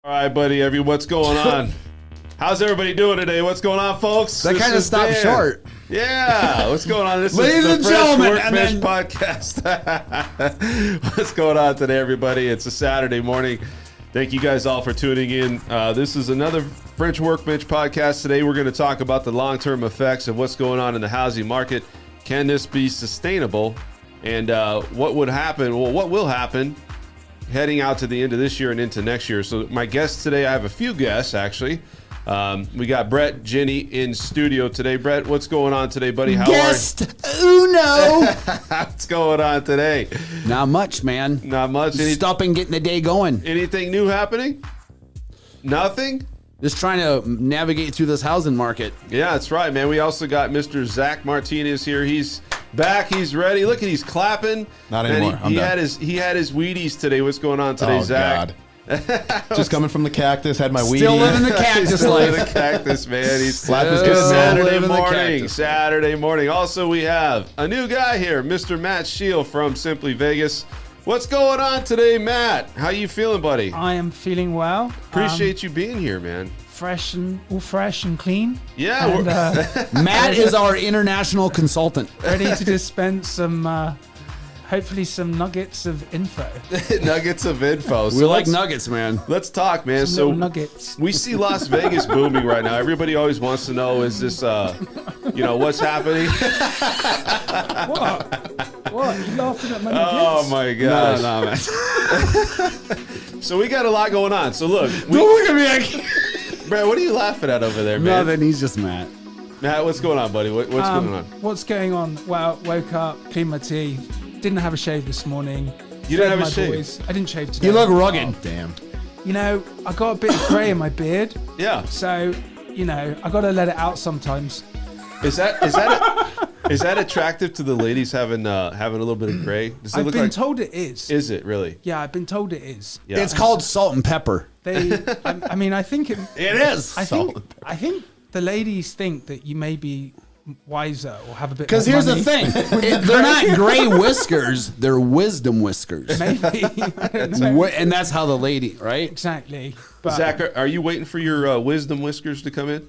All right, buddy. What's going on? How's everybody doing today? What's going on, folks? That kind of stopped short. Yeah, what's going on? This Ladies is the and gentlemen, Workbench podcast. What's going on today, everybody? It's a Saturday morning. Thank you guys all for tuning in. This is another French Workbench podcast. Today, we're going to talk about the long-term effects of what's going on in the housing market. Can this be sustainable? And what would happen? Well, what will happen heading out to the end of this year and into next year? So my guests today, I have a few guests, actually. We got Brett, Jenny in studio today. Brett, what's going on today, buddy? How Guest Uno. What's going on today? Not much, man. Not much. Stopping getting the day going. Anything new happening? Nothing? Just trying to navigate through this housing market. Yeah, that's right, man. We also got Mr. Zach Martinez here. He's back. He's ready. Look at he's clapping. Not anymore. He had his Wheaties today. What's going on today, Zach? God. Just coming from the cactus, had my Wheaties. Still living the cactus Still life. living the cactus, man. He's Life is good, man. Saturday morning. Also, we have a new guy here, Mr. Matt Scheel from Simply Vegas. What's going on today, Matt? How you feeling, buddy? I am feeling well. Appreciate you being here, man. Fresh and clean. Yeah, And, Matt is our international consultant. ready to dispense some, hopefully some nuggets of info. nuggets of info. We like nuggets, man. Let's talk, man. Some So little nuggets. we see Las Vegas booming right now. Everybody always wants to know, is this, what's happening? What? You laughing at my Oh nuggets? my gosh. No, man. So we got a lot going on. So look, Don't look at me. Brad, what are you laughing at over there, man? Nothing. He's just Matt. Matt, what's going on, buddy? What's going on? What's going on? Well, woke up, cleaned my teeth, didn't have a shave this morning. You didn't fed have a my shave? boys. I didn't shave today. You look rugged. Damn. You know, I got a bit of grey in my beard, Yeah. so you know, I got to let it out sometimes. Is that attractive to the ladies having a little bit of gray? Does it I've look been like? told it is. Is it really? Yeah, I've been told it is. Yeah. It's called salt and pepper. I mean, I think it. It is. I think the ladies think that you may be wiser or have a bit. Because more here's money. the thing. They're not gray whiskers. They're wisdom whiskers. Maybe. I don't know. And that's how the lady, right? Exactly. But Zach, are you waiting for your wisdom whiskers to come in?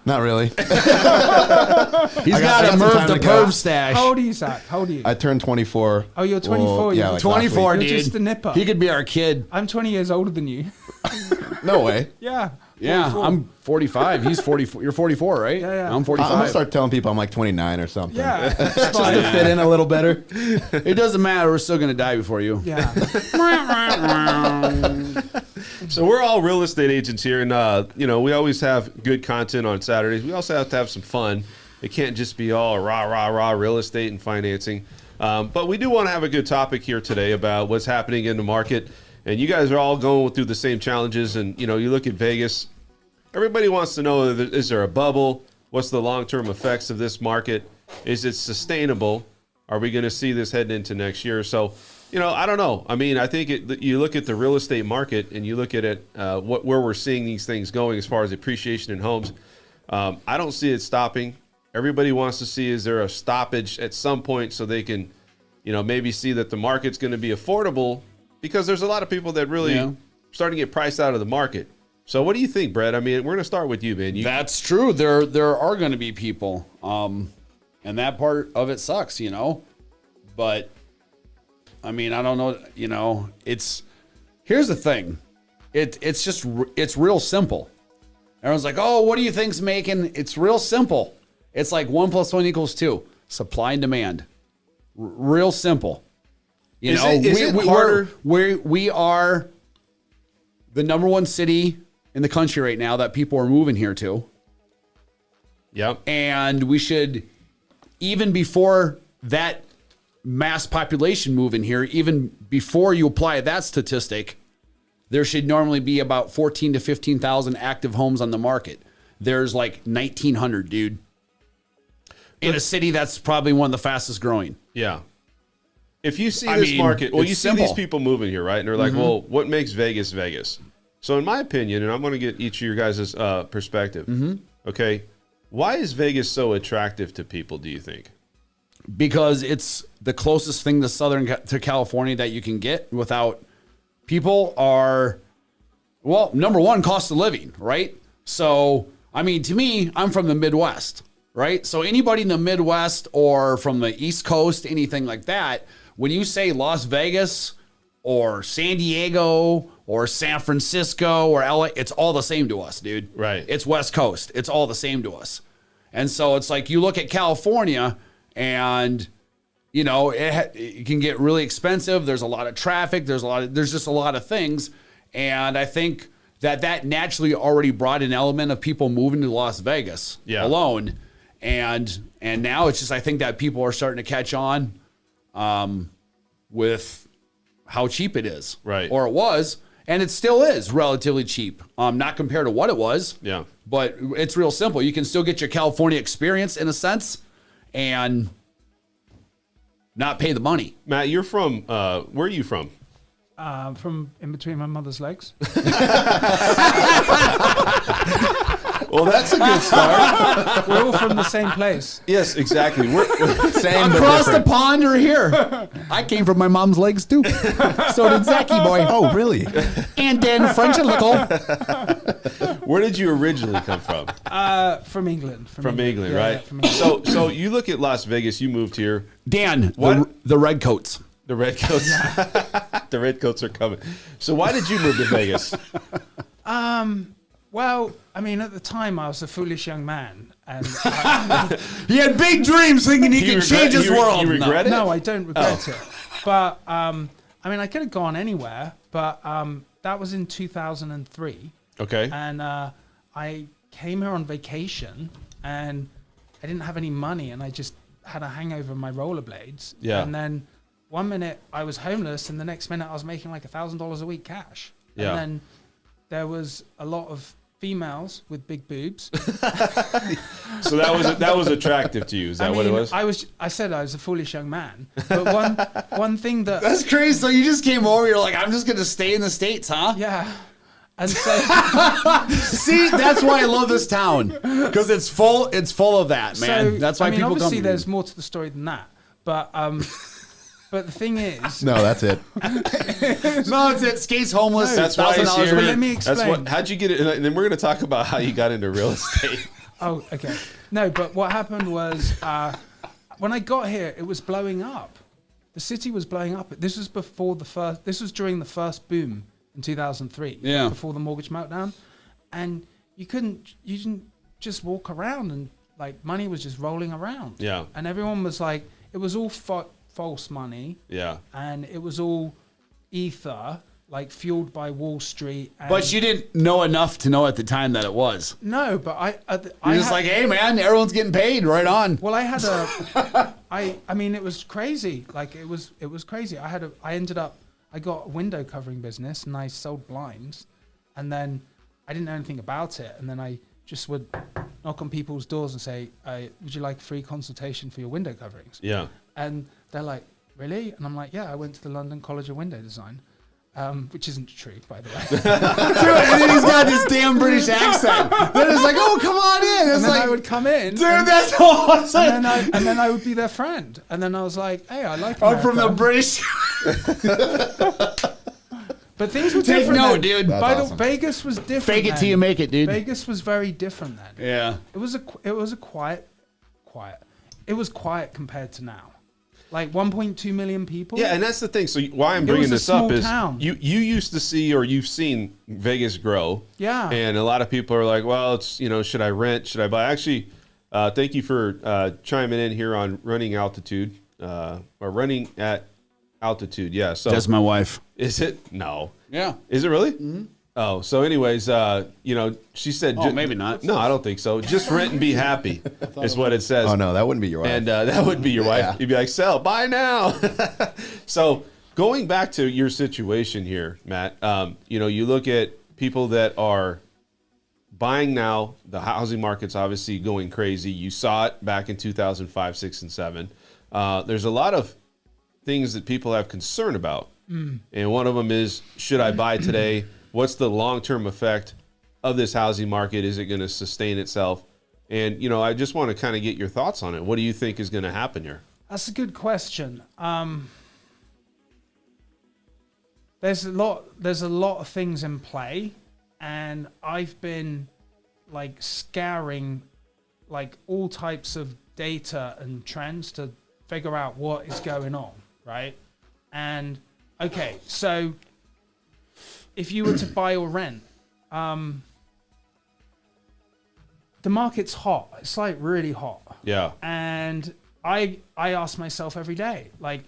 Not really. He's got a some Merv time the to go. Perv stash. how old are you, Zach? How old are you? I turned 24. Oh, you're 24, Yeah, you're like 24, last week. You're dude. just a nipper. He could be our kid. I'm 20 years older than you. No way. Yeah. Yeah, 44. I'm 45. He's 44. You're 44, right? Yeah. I'm I'm 45. gonna start telling people I'm like 29 or something. Yeah. Just to fit in a little better. It doesn't matter. We're still gonna die before you. Yeah. So we're all real estate agents here, and we always have good content on Saturdays. We also have to have some fun. It can't just be all rah real estate and financing. But we do want to have a good topic here today about what's happening in the market. And you guys are all going through the same challenges. And you look at Vegas. Everybody wants to know: is there a bubble? What's the long-term effects of this market? Is it sustainable? Are we going to see this heading into next year? So. I don't know. I mean, I think you look at the real estate market and you look at it, where we're seeing these things going as far as appreciation in homes. I don't see it stopping. Everybody wants to see, is there a stoppage at some point so they can, maybe see that the market's going to be affordable, because there's a lot of people that really starting to get priced out of the market. So what do you think, Brett? I mean, we're going to start with you, man. That's true. There are going to be people, and that part of it sucks, But I mean, I don't know. Here's the thing. It's real simple. Everyone's like, oh, what do you think's making? It's real simple. It's like 1 + 1 = 2. Supply and demand. Real simple. Is it harder? We are the #1 city in the country right now that people are moving here to. Yep. And we should, even before that mass population move in here, even before you apply that statistic, there should normally be about 14 to 15,000 active homes on the market. There's like 1,900, dude. In a city that's probably one of the fastest growing. Yeah. If you see this market, well, you see these people moving here, right? And they're like, well, what makes Vegas Vegas? So in my opinion, and I'm going to get each of your guys' perspective, okay, why is Vegas so attractive to people, do you think? Because it's the closest thing to California that you can get without, people are Well, number one, cost of living, right? So, I mean, to me, I'm from the Midwest, right? So anybody in the Midwest or from the East Coast, anything like that, when you say Las Vegas or San Diego or San Francisco or LA, it's all the same to us, dude. Right. It's West Coast. It's all the same to us. And so it's like you look at California and, you know, it can get really expensive. There's a lot of traffic. There's just a lot of things. And I think that naturally already brought an element of people moving to Las Vegas alone. And now it's just, I think that people are starting to catch on with how cheap it is. Right. Or it was. And it still is relatively cheap. Not compared to what it was. Yeah. But it's real simple. You can still get your California experience in a sense and not pay the money. Matt, you're from, where are you from? From in between my mother's legs. Well, that's a good start. We're all from the same place. Yes, exactly. We're Same but Across the different. pond or here. I came from my mom's legs too. So did Zachy boy. Oh, really? And Dan French and Lickle. Where did you originally come from? From England. From England, Yeah, right? yeah, from England. So you look at Las Vegas. You moved here. Dan, What? the red coats. The Redcoats. The Redcoats are coming. So why did you move to Vegas? Well, I mean, at the time, I was a foolish young man, and He had big dreams thinking he could change his world. You regret it? no, I don't regret it. But I mean, I could have gone anywhere, but that was in 2003, Okay. and I came here on vacation, and I didn't have any money, and I just had a hangover of my rollerblades. Yeah. And then one minute I was homeless, and the next minute I was making like $1,000 a week cash. Yeah. And then there was a lot of females with big boobs. So that was attractive to you. Is that what it was? I said I was a foolish young man. But one thing that That's crazy. So you just came over. You're like, I'm just going to stay in the States, huh? yeah. And so See, that's why I love this town. Because it's full of that, man. so, That's why I mean, people come obviously here. there's more to the story than that. But but the thing is, No, that's it. No, it's it. Skate's homeless. That's why he's $1,000 here. a week. let me That's explain. how'd you get it? And then we're going to talk about how you got into real estate. Oh, okay. No, but what happened was when I got here, it was blowing up. The city was blowing up. This was This was during the first boom in 2003. Yeah. Before the mortgage meltdown, and you didn't just walk around and like money was just rolling around. Yeah. And everyone was like, it was all false money, Yeah. and it was all ether, like fueled by Wall Street. And But you didn't know enough to know at the time that it was. no, but I You're just like, hey, man, everyone's getting paid. Right on. Well, I had I mean, it was crazy. Like it was crazy. I got a window covering business and I sold blinds, and then I didn't know anything about it. And then I just would knock on people's doors and say, would you like a free consultation for your window coverings? Yeah. And they're like, really? And I'm like, yeah, I went to the London College of Window Design. Which isn't true, by the way. Dude, and then he's got this damn British accent. Then it's like, oh, come on in. It's And then like, I would come in, dude, that's awesome. and then I would be their friend. And then I was like, hey, I like I'm from the America. British. But things were Take different. note, then. dude. That's By the awesome. Vegas was different. Fake it then. till you make it, dude. Vegas was very different then. Yeah. It was a quiet. It was quiet compared to now. Like 1.2 million people. Yeah, and that's the thing. So why I'm It bringing was a this up small is town. you used to see or you've seen Vegas grow. Yeah. And a lot of people are like, well, it's, should I rent? Should I buy? Actually, thank you for chiming in here on running altitude or running at altitude. Yeah. So That's my wife. is it? No. Yeah. Is it really? Mm-hmm. Oh, so anyways, she said. Oh, maybe not. No, I don't think so. Just rent and be happy is what it says. Oh, no, that wouldn't be your wife. And that would be your wife. Yeah. You'd be like, sell, buy now. So going back to your situation here, Matt, you look at people that are buying now. The housing market's obviously going crazy. You saw it back in 2005, 6, and 7. There's a lot of things that people have concern about. And one of them is, should I buy today? What's the long-term effect of this housing market? Is it going to sustain itself? And, I just want to kind of get your thoughts on it. What do you think is going to happen here? That's a good question. There's a lot of things in play. and I've been like scouring like all types of data and trends to figure out what is going on, right? And okay, so if you were to buy or rent, the market's hot. It's like really hot. Yeah. And I ask myself every day, like,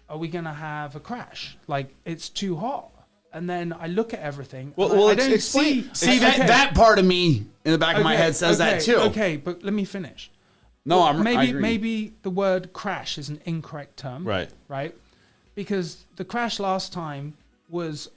are we gonna have a crash? Like, it's too hot. And then I look at everything. Well, I don't explain- See, okay. that part of me in the back of my head says that too. Okay, but let me finish. No, I Maybe agree. maybe the word crash is an incorrect term. Right. Right? Because the crash last time was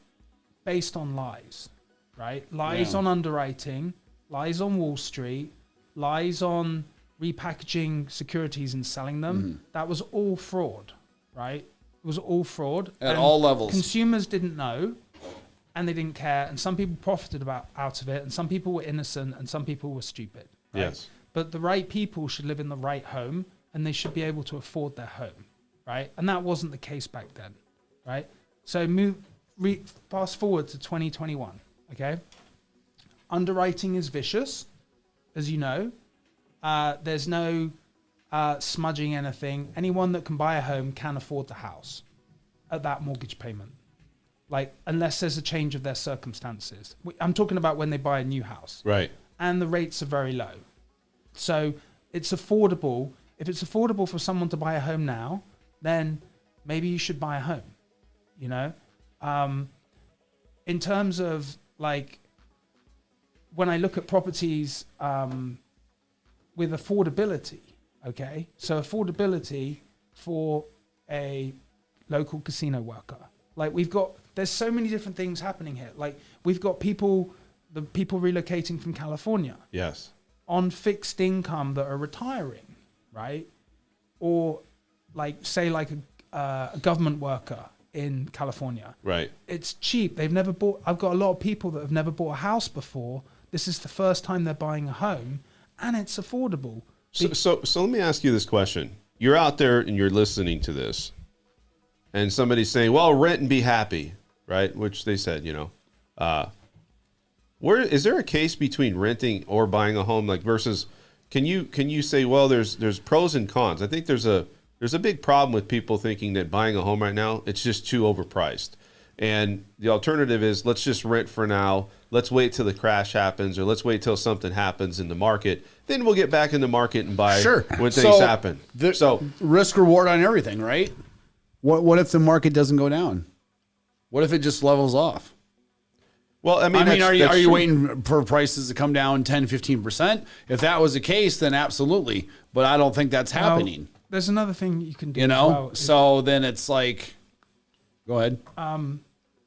based on lies, right? Lies Yeah. on underwriting, lies on Wall Street, lies on repackaging securities and selling them. That was all fraud, right? It was all fraud. At And all levels. Consumers didn't know and they didn't care. And some people profited out of it. And some people were innocent and some people were stupid. Right? Yes. But the right people should live in the right home and they should be able to afford their home, right? And that wasn't the case back then, right? So fast forward to 2021, okay? Underwriting is vicious, as you know. There's no smudging anything. Anyone that can buy a home can afford the house at that mortgage payment. Like, unless there's a change of their circumstances. I'm talking about when they buy a new house. Right. And the rates are very low. So it's affordable. If it's affordable for someone to buy a home now, then maybe you should buy a home, you know? In terms of like, when I look at properties with affordability, okay? So affordability for a local casino worker. Like there's so many different things happening here. Like we've got the people relocating from California Yes. on fixed income that are retiring, right? Or like say like a government worker in California. Right. It's cheap. I've got a lot of people that have never bought a house before. This is the first time they're buying a home and it's affordable. So let me ask you this question. You're out there and you're listening to this and somebody's saying, well, rent and be happy, right? Which they said, you know, where is there a case between renting or buying a home, like versus can you say, well, there's pros and cons? I think there's a big problem with people thinking that buying a home right now, it's just too overpriced. And the alternative is let's just rent for now. Let's wait till the crash happens, or let's wait till something happens in the market. Then we'll get back in the market and buy when things happen. So risk reward on everything, right? What if the market doesn't go down? What if it just levels off? well, I mean, are you true. waiting for prices to come down 10, 15%? If that was the case, then absolutely. But I don't think that's happening. There's another thing you can do. You as know? well. So then it's like, go ahead.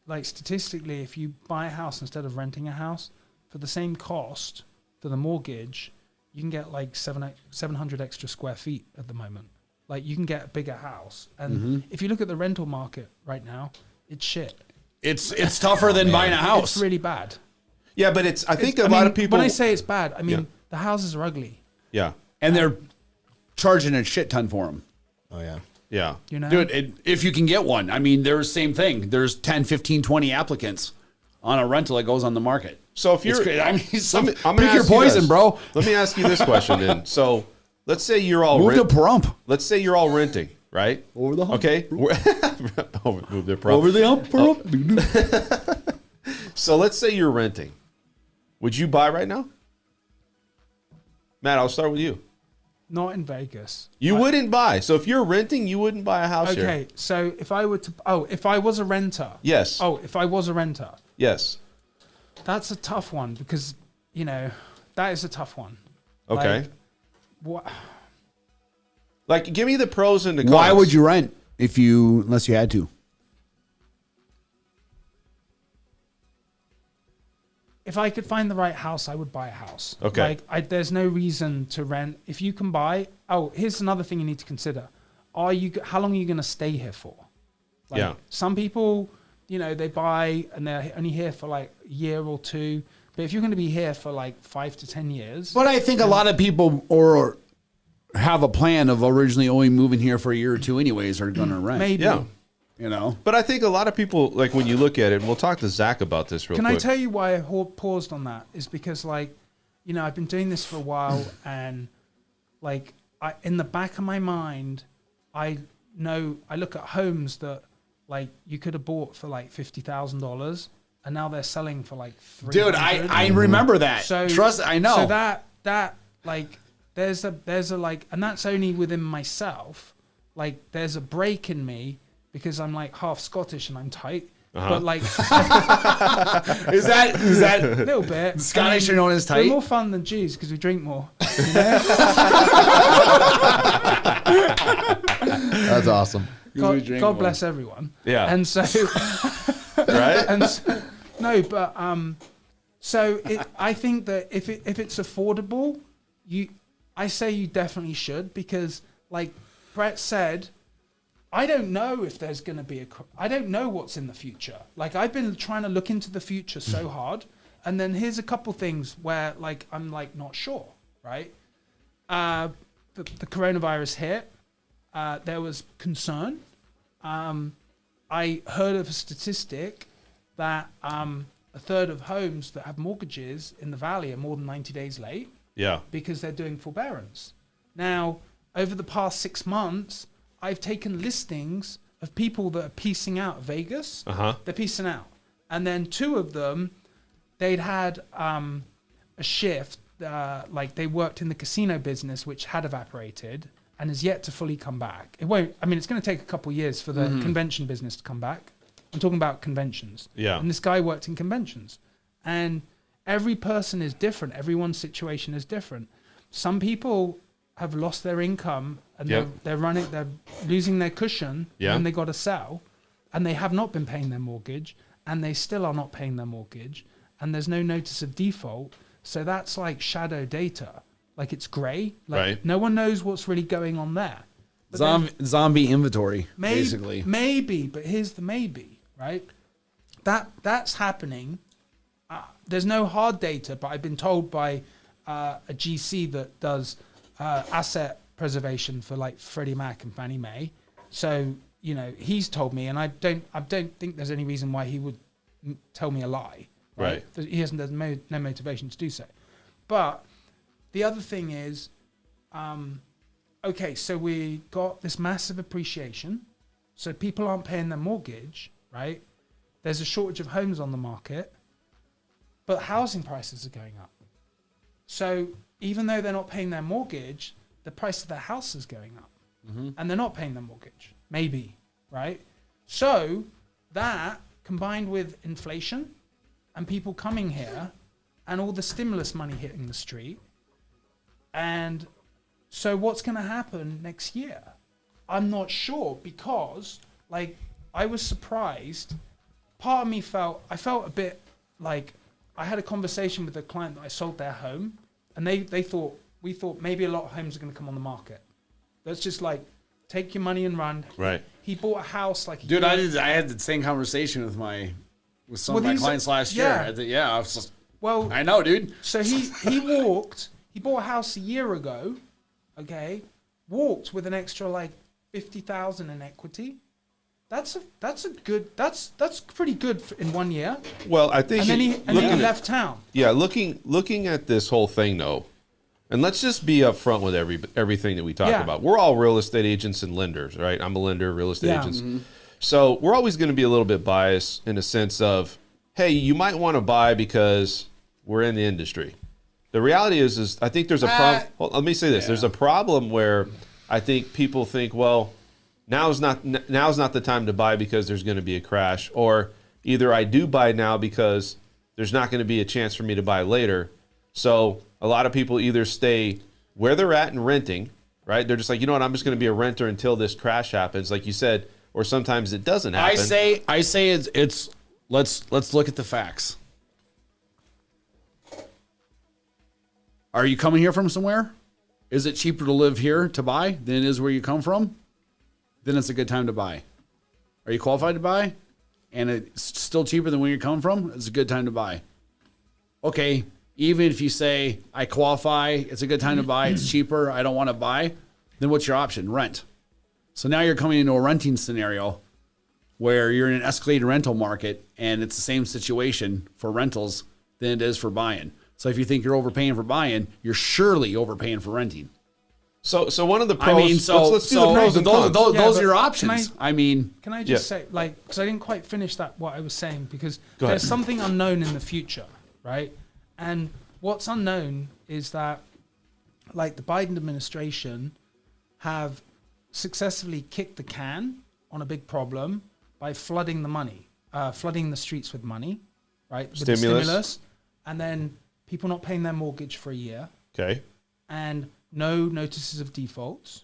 Like statistically, if you buy a house instead of renting a house for the same cost for the mortgage, you can get like 700 extra square feet at the moment. Like you can get a bigger house. And if you look at the rental market right now, it's shit. It's tougher than buying a house. It's really bad. Yeah, but I think a lot of people. When I say it's bad, I mean Yeah. the houses are ugly. Yeah. And they're charging a shit ton for them. Oh yeah. Yeah. You know, Dude, if you can get one, I mean, there's same thing. There's 10, 15, 20 applicants on a rental that goes on the market. So if you're, I mean, I'm gonna pick your ask you poison, this. bro. Let me ask you this question then. So let's say you're all Move to Pahrump. Let's say you're all renting, right? Over the hump. Okay. Move the Over the hump. Pahrump. So let's say you're renting. Would you buy right now? Matt, I'll start with you. not in Vegas. You wouldn't buy. So if you're renting, you wouldn't buy a house here. Okay, so if I were to, if I was a renter. Yes. If I was a renter, Yes. that's a tough one because, that is a tough one. Okay. Like, what? Like, give me the pros and the cons. Why would you rent unless you had to? If I could find the right house, I would buy a house. Okay. There's no reason to rent. If you can buy, here's another thing you need to consider. How long are you going to stay here for? Yeah. Some people, they buy and they're only here for like a year or two. But if you're going to be here for like 5 to 10 years. But I think a lot of people or have a plan of originally only moving here for a year or two anyways are going to rent. Maybe. Yeah. You know. But I think a lot of people, like when you look at it, and we'll talk to Zach about this real Can quick. I tell you why I paused on that? Is because, like, you know, I've been doing this for a while, and like, in the back of my mind, I look at homes that like you could have bought for like $50,000, and now they're selling for like $300,000. Dude, I remember that. So Trust, I know. So that like there's a like, and that's only within myself. Like there's a break in me because I'm like half Scottish and I'm tight. But like, is that a little bit. Scottish are known as tight? We're more fun than Jews because we drink more. You know? That's awesome. God bless everyone. Yeah. And so, Right? and so, no, but so I think that if it's affordable, I say you definitely should, because like Brett said, I don't know if there's going to be I don't know what's in the future. Like I've been trying to look into the future so hard, and then here's a couple things where like I'm like not sure, right? The coronavirus hit. There was concern. I heard of a statistic that a third of homes that have mortgages in the valley are more than 90 days late. Yeah. Because they're doing forbearance. Now, over the past 6 months, I've taken listings of people that are piecing out of Vegas. They're piecing out. And then 2 of them, they'd had a shift, like they worked in the casino business, which had evaporated and is yet to fully come back. It won't, I mean, it's going to take a couple of years for the convention business to come back. I'm talking about conventions. Yeah. And this guy worked in conventions. And every person is different. Everyone's situation is different. Some people have lost their income and they're losing their cushion and they got to sell, and they have not been paying their mortgage, and they still are not paying their mortgage, and there's no notice of default. So that's like shadow data. Like it's gray. Like Right. no one knows what's really going on there. But Zombie inventory, maybe, basically. Maybe, but here's the maybe, right? That's happening. There's no hard data, but I've been told by a GC that does asset preservation for like Freddie Mac and Fannie Mae. So, you know, he's told me, and I don't think there's any reason why he would tell me a lie. Right. He hasn't, there's no motivation to do so. But the other thing is, okay, so we got this massive appreciation. So people aren't paying their mortgage, right? There's a shortage of homes on the market, but housing prices are going up. So even though they're not paying their mortgage, the price of their house is going up. And they're not paying their mortgage, maybe, right? So that combined with inflation and people coming here and all the stimulus money hitting the street, and so what's going to happen next year? I'm not sure, because like I was surprised. Part of me I felt a bit like I had a conversation with a client that I sold their home, and we thought maybe a lot of homes are going to come on the market. Let's just like take your money and run. Right. He bought a house like Dude, I had the same conversation with some of my clients last year. I was just, well, I know, dude. So he bought a house a year ago, okay, walked with an extra like 50,000 in equity. That's pretty good in 1 year. Well, I think And then he left town. Yeah, looking at this whole thing though, and let's just be upfront with everything that we talk about. We're all real estate agents and lenders, right? I'm a lender, real estate agents. So we're always going to be a little bit biased in a sense of, hey, you might want to buy because we're in the industry. The reality is I think there's a problem. Well, let me say this. There's a problem where I think people think, well, now's not the time to buy because there's going to be a crash, or either I do buy now because there's not going to be a chance for me to buy later. So a lot of people either stay where they're at and renting, right? They're just like, you know what, I'm just going to be a renter until this crash happens, like you said, or sometimes it doesn't happen. I say it's let's look at the facts. Are you coming here from somewhere? Is it cheaper to live here to buy than it is where you come from? Then it's a good time to buy. Are you qualified to buy? And it's still cheaper than where you come from? It's a good time to buy. Okay, even if you say, I qualify, it's a good time to buy, it's cheaper, I don't want to buy, then what's your option? Rent. So now you're coming into a renting scenario. where you're in an escalated rental market and it's the same situation for rentals than it is for buying. So if you think you're overpaying for buying, you're surely overpaying for renting. So one of the pros. I mean, let's do the pros and cons. Those Yeah, are your but options. I mean, Can I just say, like, because I didn't quite finish what I was saying, because Go ahead. there's something unknown in the future, right? And what's unknown is that, like, the Biden administration have successfully kicked the can on a big problem by flooding the money, flooding the streets with money, right? With the stimulus, and then people not paying their mortgage for a year, Okay. and no notices of defaults,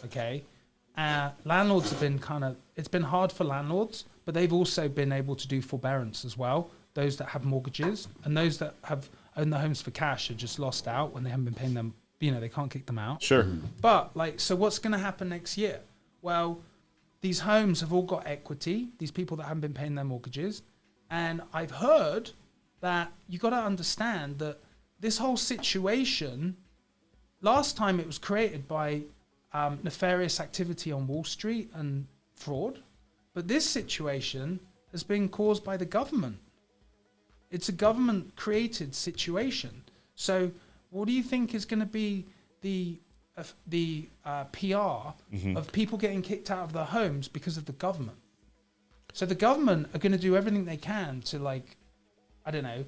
okay? Landlords have been it's been hard for landlords, but they've also been able to do forbearance as well. Those that have mortgages and those that have owned their homes for cash are just lost out when they haven't been paying them, they can't kick them out. Sure. But, like, so what's going to happen next year? Well, these homes have all got equity, these people that haven't been paying their mortgages. And I've heard that you got to understand that this whole situation, last time it was created by nefarious activity on Wall Street and fraud, but this situation has been caused by the government. It's a government-created situation. So what do you think is going to be the PR of people getting kicked out of their homes because of the government? So the government are going to do everything they can to, like, I don't know,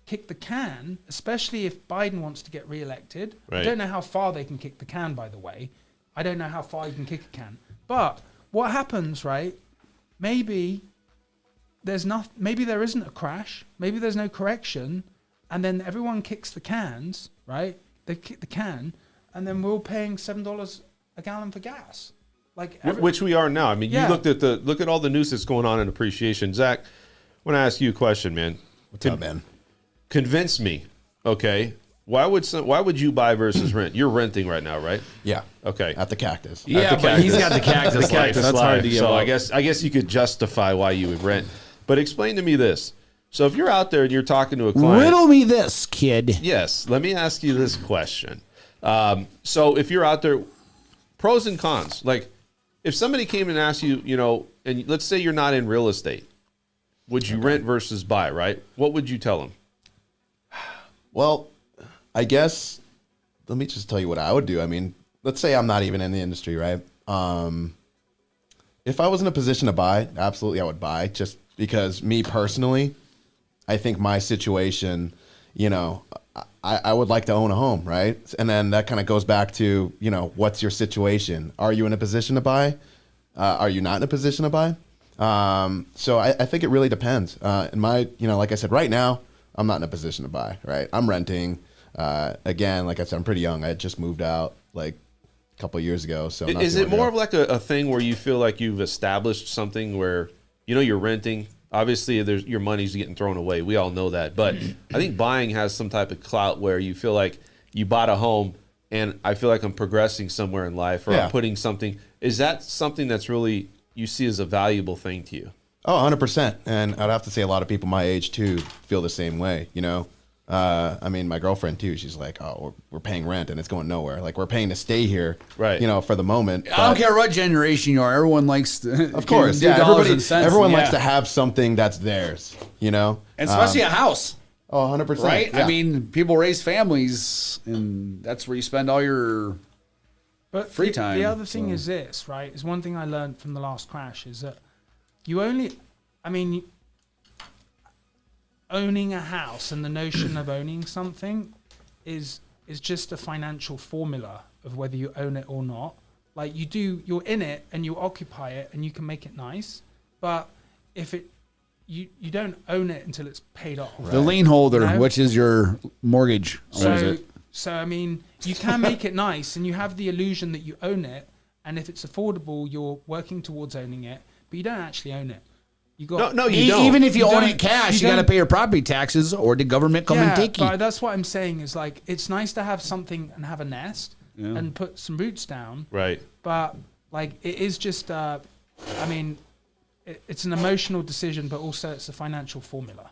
kick the can, especially if Biden wants to get reelected. Right. I don't know how far they can kick the can, by the way. I don't know how far you can kick a can. But what happens, right? Maybe there isn't a crash. Maybe there's no correction. And then everyone kicks the cans, right? They kick the can. And then we're all paying $7 a gallon for gas. Like Which we are now. I mean, Yeah. you look at all the news that's going on in appreciation. Zach, I want to ask you a question, man. What's up, man? Convince me, okay? Why would you buy versus rent? You're renting right now, right? Yeah. Okay. At the Cactus. yeah, but he's got the cactus life. That's hard to give So up. I guess you could justify why you would rent. But explain to me this. So if you're out there and you're talking to a client, Riddle me this, kid. yes, let me ask you this question. So if you're out there, pros and cons. Like, if somebody came and asked you, and let's say you're not in real estate, would you rent versus buy, right? What would you tell them? Well, I guess, let me just tell you what I would do. I mean, let's say I'm not even in the industry, right? If I was in a position to buy, absolutely I would buy, just because me personally, I think my situation, I would like to own a home, right? And then that kind of goes back to, what's your situation? Are you in a position to buy? Are you not in a position to buy? So I think it really depends. In my, like I said, right now, I'm not in a position to buy, right? I'm renting. Again, like I said, I'm pretty young. I had just moved out like a couple of years ago. So Is it more of like a thing where you feel like you've established something where, you're renting? Obviously, your money's getting thrown away. We all know that. But I think buying has some type of clout where you feel like you bought a home and I feel like I'm progressing somewhere in life, or I'm putting something. Is that something that's really you see as a valuable thing to you? Oh, 100%. And I'd have to say a lot of people my age too feel the same way, I mean, my girlfriend too, she's like, oh, we're paying rent and it's going nowhere. Like, we're paying to stay here, right? For the moment. I don't care what generation you are. Everyone likes to, of course, do dollars and cents. Everyone likes to have something that's theirs, And especially a house. Oh, 100%. Right? Yeah. I mean, people raise families and that's where you spend all your free time. The other thing is this, right? Is one thing I learned from the last crash is that owning a house and the notion of owning something is just a financial formula of whether you own it or not. Like, you're in it and you occupy it and you can make it nice, but if you don't own it until it's paid off. The lien holder, which is your mortgage, owns it. So I mean, you can make it nice and you have the illusion that you own it, and if it's affordable, you're working towards owning it, but you don't actually own it. You got No, you don't. Even if you own don't- it cash, you you got to don't- pay your property taxes, or the government come and take you. But that's what I'm saying is, like, it's nice to have something and have a nest and put some roots down. Right. But like, it is just, it's an emotional decision, but also it's a financial formula.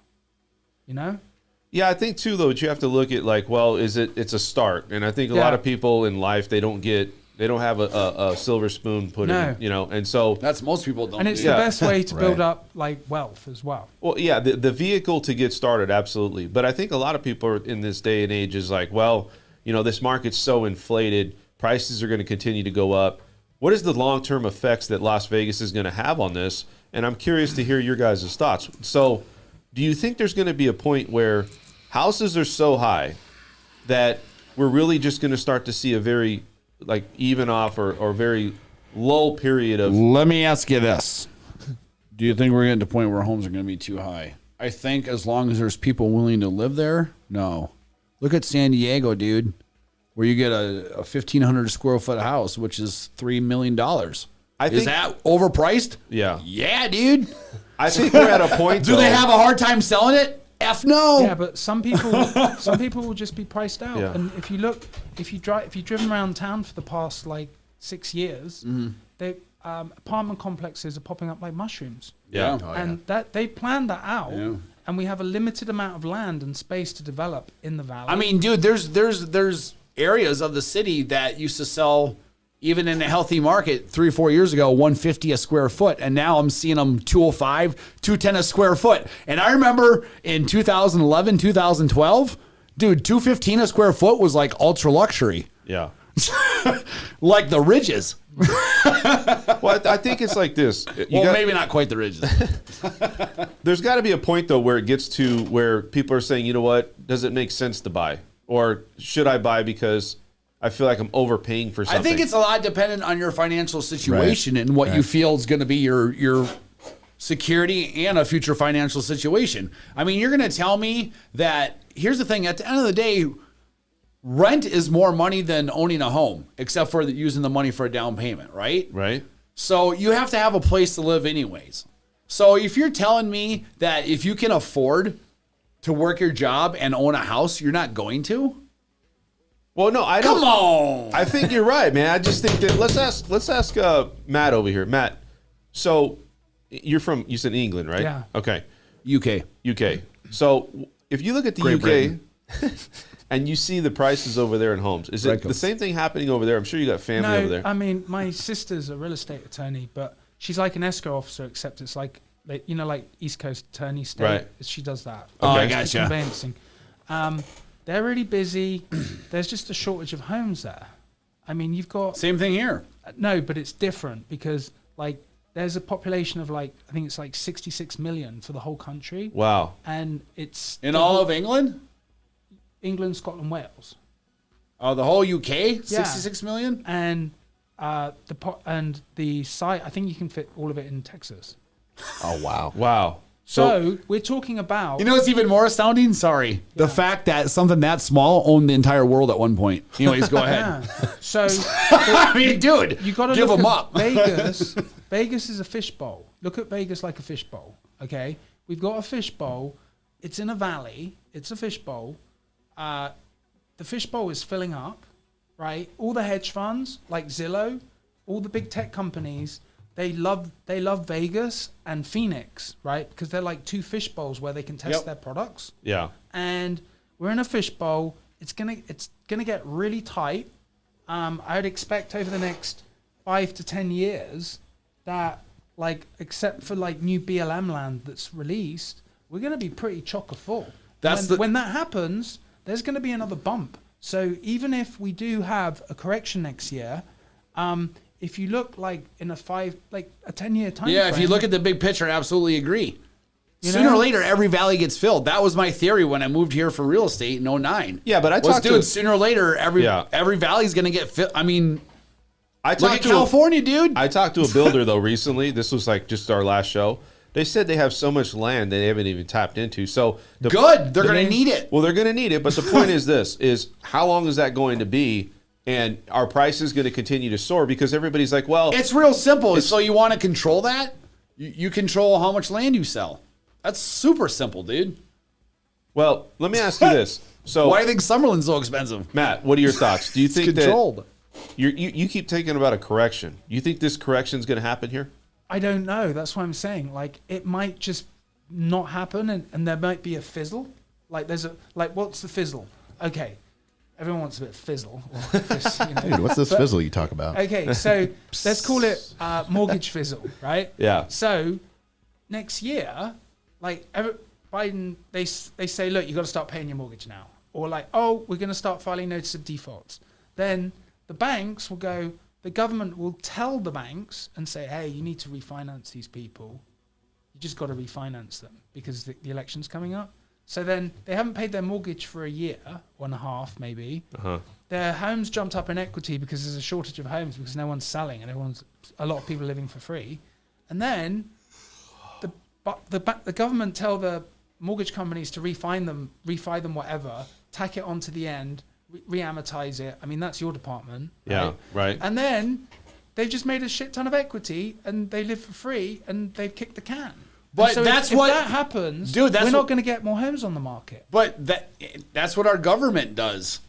Yeah, I think too, though, you have to look at like, well, it's a start, and I think a lot of people in life, they don't get They don't have a silver spoon put No. in, you know, and so That's most people don't. And it's do. the Yeah. best way to build Right. up like wealth as well. well, yeah, the vehicle to get started, absolutely. But I think a lot of people are in this day and age is like, well, you know, this market's so inflated, prices are going to continue to go up. What is the long-term effects that Las Vegas is going to have on this? And I'm curious to hear your guys' thoughts. So, do you think there's going to be a point where houses are so high that we're really just going to start to see a very like even off or very low period of Let me ask you this. Do you think we're getting to a point where homes are going to be too high? I think as long as there's people willing to live there, no. Look at San Diego, dude, where you get a 1,500 square foot house, which is $3 million. Is think- that overpriced? Yeah. Yeah, dude. I think we're at a point. Do they have a hard time selling it? F no. Yeah, but some people will just be priced out. Yeah. And if you've driven around town for the past like 6 years, they apartment complexes are popping up like mushrooms. Yeah. Oh, And that they planned that out. Yeah. And we have a limited amount of land and space to develop in the valley. I mean, dude, there's areas of the city that used to sell even in a healthy market 3 or 4 years ago, $150 a square foot, and now I'm seeing them $205, $210 a square foot. And I remember in 2011, 2012, dude, $215 a square foot was like ultra luxury, Yeah. like the Ridges. Well, I think it's like this. Maybe not quite the Ridges. There's got to be a point though where it gets to where people are saying, you know what, does it make sense to buy, or should I buy because I feel like I'm overpaying for something? I think it's a lot dependent on your financial situation and what you feel is going to be your security and a future financial situation. I mean, you're going to tell me that, here's the thing, at the end of the day, rent is more money than owning a home, except for using the money for a down payment, right? right. So you have to have a place to live anyways. So if you're telling me that if you can afford to work your job and own a house, you're not going to? Well, no, I don't. Come on. I think you're right, man. I just think that let's ask Matt over here. Matt, so you said England, right? Yeah. Okay. UK. So if you look at the Great UK Britain. and you see the prices over there in homes, is it Right, the comes. same thing happening over there? I'm sure you got family over no, there. I mean, my sister's a real estate attorney, but she's like an escrow officer, except it's like East Coast attorney state. Right. She does that. Oh, I It's gotcha. Conveyancing. They're really busy. There's just a shortage of homes there. I mean, you've got Same thing here. no, but it's different because like there's a population of like I think it's like 66 million for the whole country, Wow. and it's In all of England? England, Scotland, Wales, Oh, the whole UK? 66 million? and the site. I think you can fit all of it in Texas. Oh wow. Wow. So we're talking about You know what's even more astounding? Sorry. The fact that something that small owned the entire world at one point. Anyways, go ahead. yeah. So I mean, dude, you got to give look them at up. Vegas. Vegas is a fishbowl. Look at Vegas like a fishbowl. Okay, we've got a fishbowl. It's in a valley. It's a fishbowl. The fishbowl is filling up, right? All the hedge funds like Zillow, all the big tech companies, they love Vegas and Phoenix, right? Because they're like two fishbowls where they can test Yep. their products. Yeah. And we're in a fishbowl. It's gonna get really tight. I would expect over the next 5 to 10 years that, like, except for like new BLM land that's released, we're gonna be pretty chocker full. When that happens, there's gonna be another bump. So even if we do have a correction next year, if you look like in a 10-year time Yeah, if you frame, look at the big picture, I absolutely agree. You Sooner or know? later, every valley gets filled. That was my theory when I moved here for real estate in 09. Yeah, but I was, talked dude, to sooner or later, every valley's going to get filled. I mean, I look talked at to California, dude. I talked to a builder though recently. This was like just our last show. They said they have so much land they haven't even tapped into. So Good. They're going to need it. Well, they're going to need it, but the point is how long is that going to be? And our price is going to continue to soar because everybody's like, well, It's real simple. So you want to control that? You control how much land you sell. That's super simple, dude. well, let me ask you this. So, Why do you think Summerlin's so expensive? Matt, what are your thoughts? Do you think Controlled. that you keep thinking about a correction? You think this correction is going to happen here? I don't know. That's what I'm saying. Like, it might just not happen, and there might be a fizzle. Like, what's the fizzle? Okay, everyone wants a bit of fizzle. Or just, you know. Dude, what's this fizzle you talk about? Okay, so let's call it mortgage fizzle, right? Yeah. So next year, like Biden, they say, look, you got to start paying your mortgage now, or like, oh, we're going to start filing notice of defaults. Then the banks will go. The government will tell the banks and say, hey, you need to refinance these people. You just got to refinance them because the election's coming up. So then they haven't paid their mortgage for a year, 1.5 maybe. Uh-huh. Their homes jumped up in equity because there's a shortage of homes because no one's selling and a lot of people living for free. And then the government tell the mortgage companies to refi them whatever, tack it onto the end, re-amortize it. I mean, that's your department. Yeah, right. And then they've just made a shit ton of equity and they live for free and they've kicked the can. But so that's if what that happens, dude, we're not going to get more homes on the market. But that's what our government does.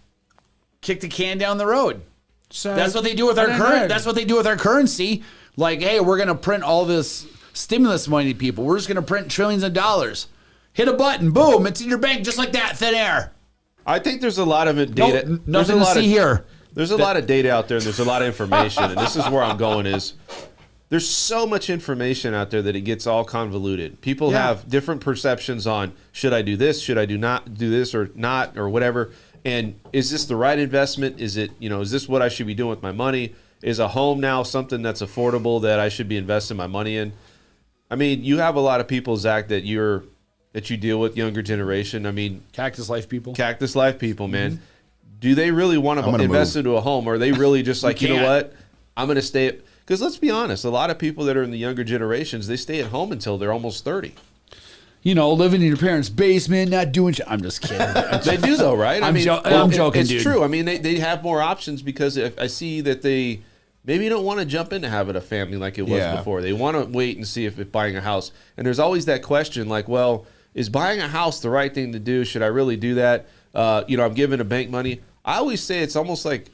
Kick the can down the road. So That's what they do with our current. That's what they do with our currency. Like, hey, we're going to print all this stimulus money to people. We're just going to print trillions of dollars. Hit a button, boom, it's in your bank just like that, thin air. I think there's a lot of data. Nothing to see here. There's a lot of data out there, and there's a lot of information, and this is where I'm going is there's so much information out there that it gets all convoluted. People have different perceptions on should I do this, should I not do this or not or whatever, and is this the right investment? Is it, is this what I should be doing with my money? Is a home now something that's affordable that I should be investing my money in? I mean, you have a lot of people, Zach, that you deal with, younger generation. I mean, Cactus life people, man. Mm-hmm. Do they really want to invest into a home, or are they really just like, you know what, I'm going to stay? Because let's be honest, a lot of people that are in the younger generations, they stay at home until they're almost 30. Living in your parents' basement, not doing shit. I'm just kidding. They do though, right? I'm joking, it's dude. True. I mean, they have more options because if I see that they maybe don't want to jump into having a family like it was before. They want to wait and see if buying a house. And there's always that question like, well, is buying a house the right thing to do? Should I really do that? I'm giving a bank money. I always say it's almost like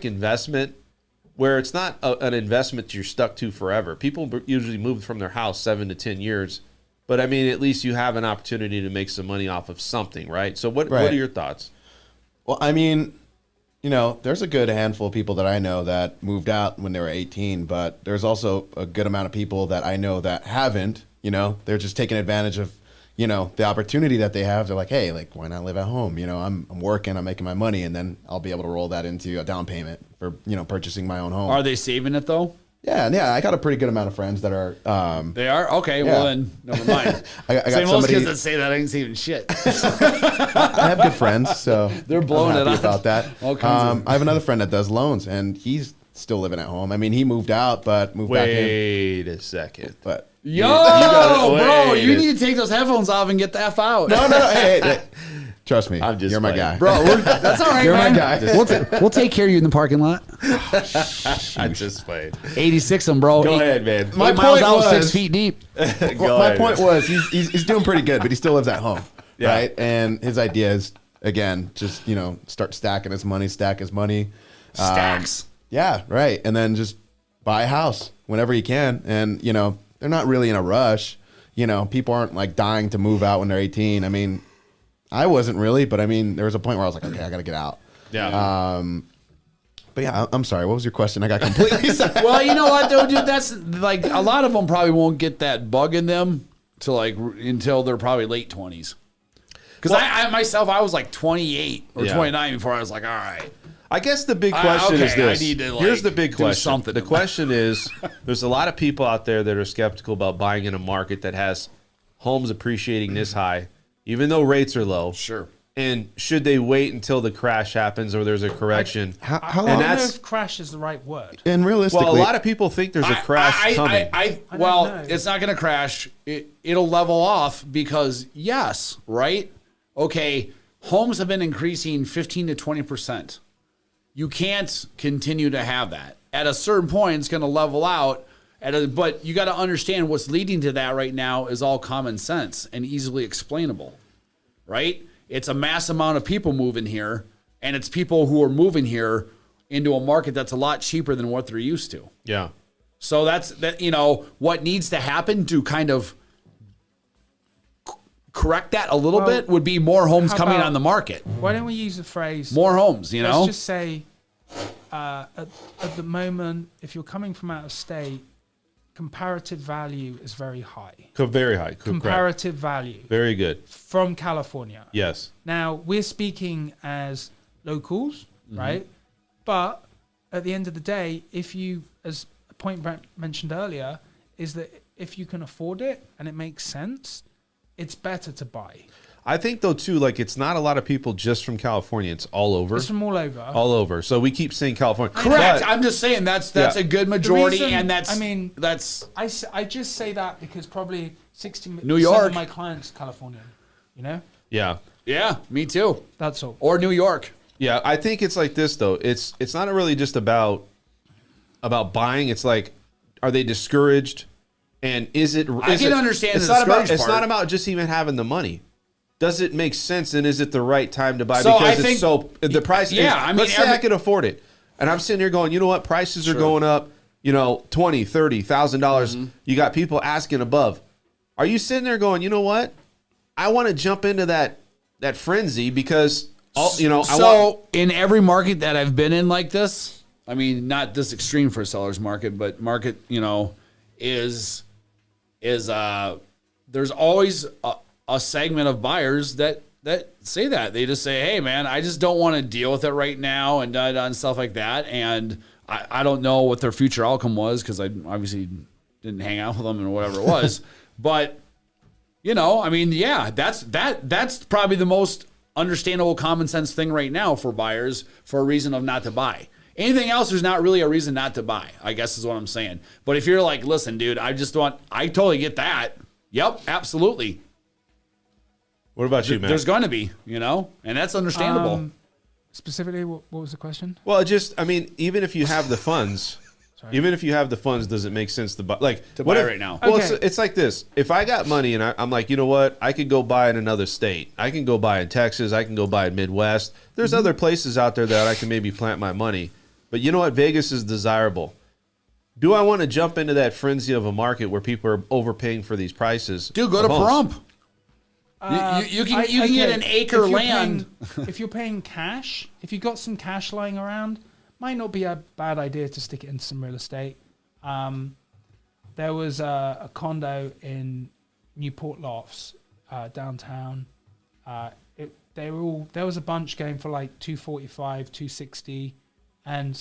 investment, where it's not an investment you're stuck to forever. People usually move from their house 7 to 10 years, but I mean, at least you have an opportunity to make some money off of something, right? So what are your thoughts? Well, I mean, there's a good handful of people that I know that moved out when they were 18, but there's also a good amount of people that I know that haven't. They're just taking advantage of the opportunity that they have. They're like, hey, like, why not live at home? I'm working, I'm making my money, and then I'll be able to roll that into a down payment for, purchasing my own home. Are they saving it though? Yeah. I got a pretty good amount of friends that are. They are? Okay, well then, never mind. I got most somebody kids that say that ain't saving shit. I have good friends, so they're blowing I'm it happy up. about that. I have another friend that does loans, and he's still living at home. I mean, he moved out, but moved back in. Wait a second. But bro, you need to take those headphones off and get the F out. No. Hey. Trust me, you're my guy. Bro, that's all right, You're man. my guy. We'll take care of you in the parking lot. I just played. 86 them, bro. Go ahead, man. My 8 miles point out, was 6 feet deep. My point was he's doing pretty good, but he still lives at home, Yeah. right? And his idea is, again, just start stacking his money, stack his money. Stacks. Yeah, right. And then just buy a house whenever you can. And, they're not really in a rush. People aren't like dying to move out when they're 18. I mean, I wasn't really, but I mean, there was a point where I was like, okay, I got to get out. Yeah. But yeah, I'm sorry. What was your question? I got completely Well, you know what, though, dude? That's like a lot of them probably won't get that bug in them until they're probably late 20s. Because I myself, I was like 28 or 29 before I was like, all right. I guess the big question is this. I need to, Here's the big question. something The question is, there's a lot of people out there that are skeptical about buying in a market that has homes appreciating this high, even though rates are low. Sure. And should they wait until the crash happens or there's a correction? How I long? don't know if crash is the right word. And realistically, Well, a lot of people think there's a crash coming. Well, know. it's not going to crash. It'll level off because, yes, right? Okay, homes have been increasing 15 to 20%. You can't continue to have that. At a certain point, it's going to level out. But you got to understand what's leading to that right now is all common sense and easily explainable, right? It's a mass amount of people moving here, and it's people who are moving here into a market that's a lot cheaper than what they're used to. Yeah. So that's what needs to happen to kind of correct that a little Well, bit would be more homes how coming about- on the market. Why don't we use the phrase? More homes, you know? Let's just say, at the moment, if you're coming from out of state, comparative value is very high. Very high. Correct. Comparative value Very good. from California. Yes. Now, we're speaking as locals, Mm-hmm. right? But at the end of the day, if you, as a point Brent mentioned earlier, is that if you can afford it and it makes sense, it's better to buy. I think though too, like it's not a lot of people just from California. It's all over. It's from all over. All over. So we keep saying California. Correct. But- I'm just saying that's Yeah. a good majority, reason- and that's I mean, that's I just say that because probably 60% New York. of my clients are Californian, you know? yeah. yeah, me too. That's all. Or New York. Yeah. I think it's like this though. It's not really just about buying. It's like, are they discouraged? And is it? I can understand It's the not about. discouraged It's part. not about just even having the money. Does it make sense? And is it the right time to buy? So I because think- it's so the price. Yeah, is, I mean, let's say I every- can afford it, and I'm sitting here going, you know what? Prices are going up. You know, $20,000, $30,000. You got people asking above. Are you sitting there going, you know what? I want to jump into that frenzy because I want. In every market that I've been in like this, I mean, not this extreme for a seller's market, but market, is there's always a segment of buyers that say that. They just say, hey, man, I just don't want to deal with it right now and stuff like that. And I don't know what their future outcome was because I obviously didn't hang out with them and whatever it was. But, I mean, yeah, that's probably the most understandable common sense thing right now for buyers for a reason of not to buy. Anything else, there's not really a reason not to buy, I guess is what I'm saying. But if you're like, listen, dude, I totally get that. Yep, absolutely. What about you, man? There's going to be, and that's understandable. Specifically, what was the question? Well, even if you have the funds, does it make sense to buy? To buy right now. Well, Okay. it's like this. If I got money and I'm like, you know what? I could go buy in another state. I can go buy in Texas. I can go buy in Midwest. There's other places out there that I can maybe plant my money. But you know what? Vegas is desirable. Do I want to jump into that frenzy of a market where people are overpaying for these prices? Dude, go to of homes? Pahrump. You can get an acre if you're land. if you're paying cash, if you've got some cash lying around, might not be a bad idea to stick it into some real estate. There was a condo in Newport Lofts, downtown. There was a bunch going for like 245, 260, and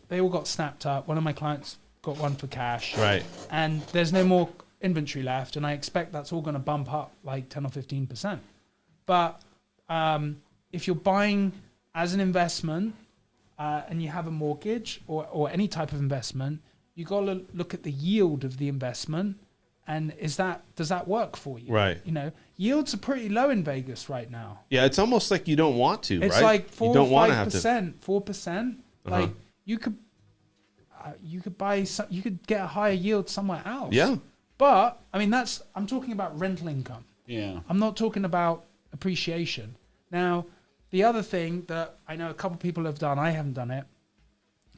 they all got snapped up. One of my clients got one for cash. Right. And there's no more inventory left, and I expect that's all going to bump up like 10 or 15%. But if you're buying as an investment and you have a mortgage or any type of investment, you got to look at the yield of the investment, and does that work for you? Right. Yields are pretty low in Vegas right now. Yeah, it's almost like you don't want to, It's right? like 4 you don't or want to have to. 5%, 4%. Like you could buy you could get a higher yield somewhere else. Yeah. But I mean I'm talking about rental income. Yeah. I'm not talking about appreciation. Now, the other thing that I know a couple people have done, I haven't done it,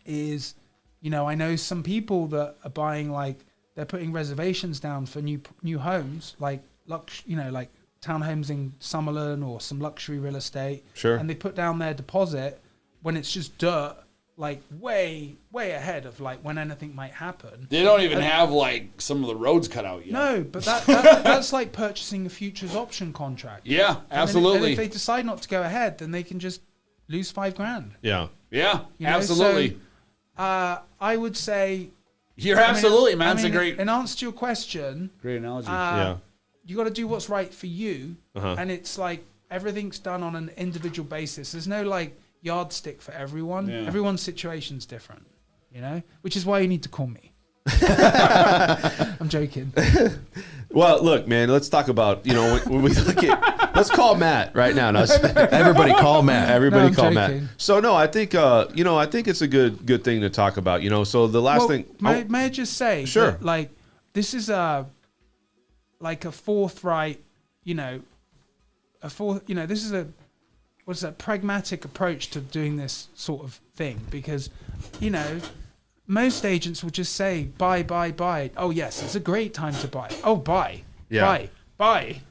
is, I know some people that are buying, like, they're putting reservations down for new homes, like like townhomes in Summerlin or some luxury real estate. Sure. And they put down their deposit when it's just dirt, like way, way ahead of like when anything might happen. They don't even have like some of the roads cut out yet. No, but that's like purchasing a futures option contract. Yeah, And absolutely. if they decide not to go ahead, then they can just lose $5,000. Yeah. Yeah, You know, absolutely. so, I would say You're absolutely, man. It's a great In answer to your question, analogy. Yeah. you got to do what's right for you, Uh-huh. and it's like everything's done on an individual basis. There's no like yardstick for everyone. Yeah. Everyone's situation's different, which is why you need to call me. I'm joking. Well, look, man, let's talk about, when we look at, let's call Matt right now. No, Everybody call Matt. everybody I'm call joking. Matt. So, no, I think, I think it's a good thing to talk about, so the last Well, thing. may I just say, Sure. that, like, this is a forthright, this is a pragmatic approach to doing this sort of thing, because, most agents will just say, buy. Oh, yes, it's a great time to buy. Oh, buy. Yeah. Buy. bye.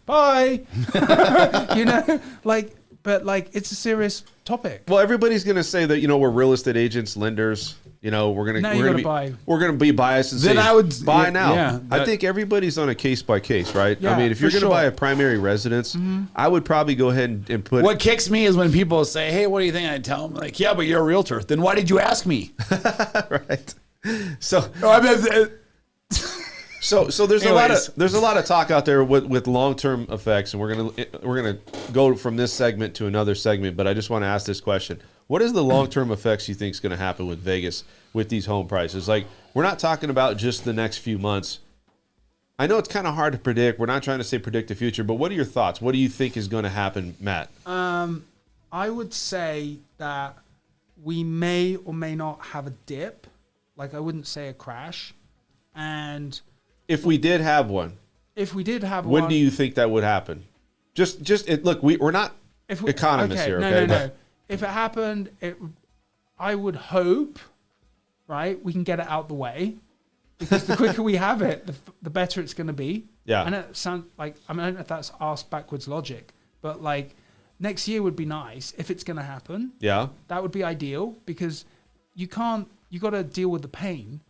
Like, but like, it's a serious topic. Well, everybody's going to say that, we're real estate agents, lenders. We're Now gonna you gotta be buy. we're gonna be biased and Then say I would- buy yeah, now. yeah, I that- think everybody's on a case by case, right? Yeah, I mean, if you're for gonna sure. buy a primary residence, I would probably go ahead and put. What kicks me is when people say, "Hey, what do you think?" I tell them like, "Yeah, but you're a realtor. Then why did you ask me?" Right. So No, I mean, So there's Anyways. a lot of talk out there with long term effects, and we're gonna go from this segment to another segment. But I just want to ask this question: what is the long term effects you think is going to happen with Vegas with these home prices? Like, we're not talking about just the next few months. I know it's kind of hard to predict. We're not trying to say predict the future, but what are your thoughts? What do you think is going to happen, Matt? I would say that we may or may not have a dip. Like, I wouldn't say a crash. And If we did have one, if we did have when one, do you think that would happen? Look, we're not economists here, okay? No. If it happened, I would hope, right, we can get it out the way, because the quicker we have it, the better it's going to be. Yeah. And it sounds like, I don't know if that's arse backwards logic, but like, next year would be nice if it's going to happen. Yeah. That would be ideal, because you got to deal with the pain.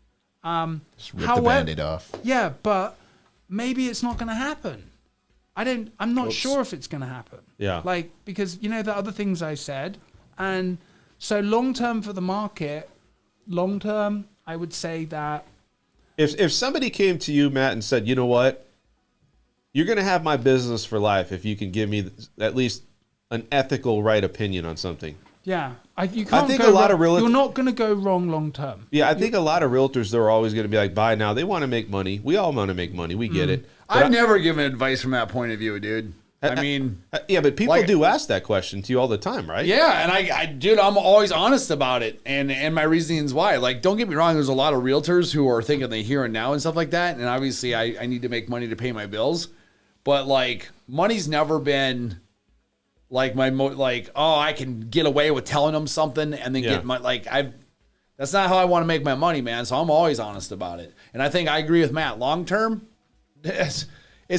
Just rip the Band-Aid off. Yeah, but maybe it's not going to happen. I'm not sure if it's going to happen. Yeah. Like, because the other things I said. And so long term for the market, I would say that. If somebody came to you, Matt, and said, you know what, you're going to have my business for life if you can give me at least an ethical right opinion on something. Yeah. You can't think go a lot wrong. of You're not going to go wrong long term. Yeah, I think a lot of realtors, they're always going to be like, buy now. They want to make money. We all want to make money. We get it. But I've never given advice from that point of view, dude. I mean, yeah, but people like- do ask that question to you all the time, right? yeah, and dude, I'm always honest about it, and my reasonings why. Like, don't get me wrong, there's a lot of realtors who are thinking the here and now and stuff like that, and obviously I need to make money to pay my bills, but like, money's never been like I can get away with telling them something and then Yeah. get my that's not how I want to make my money, man. So I'm always honest about it, and I think I agree with Matt. Long term, it's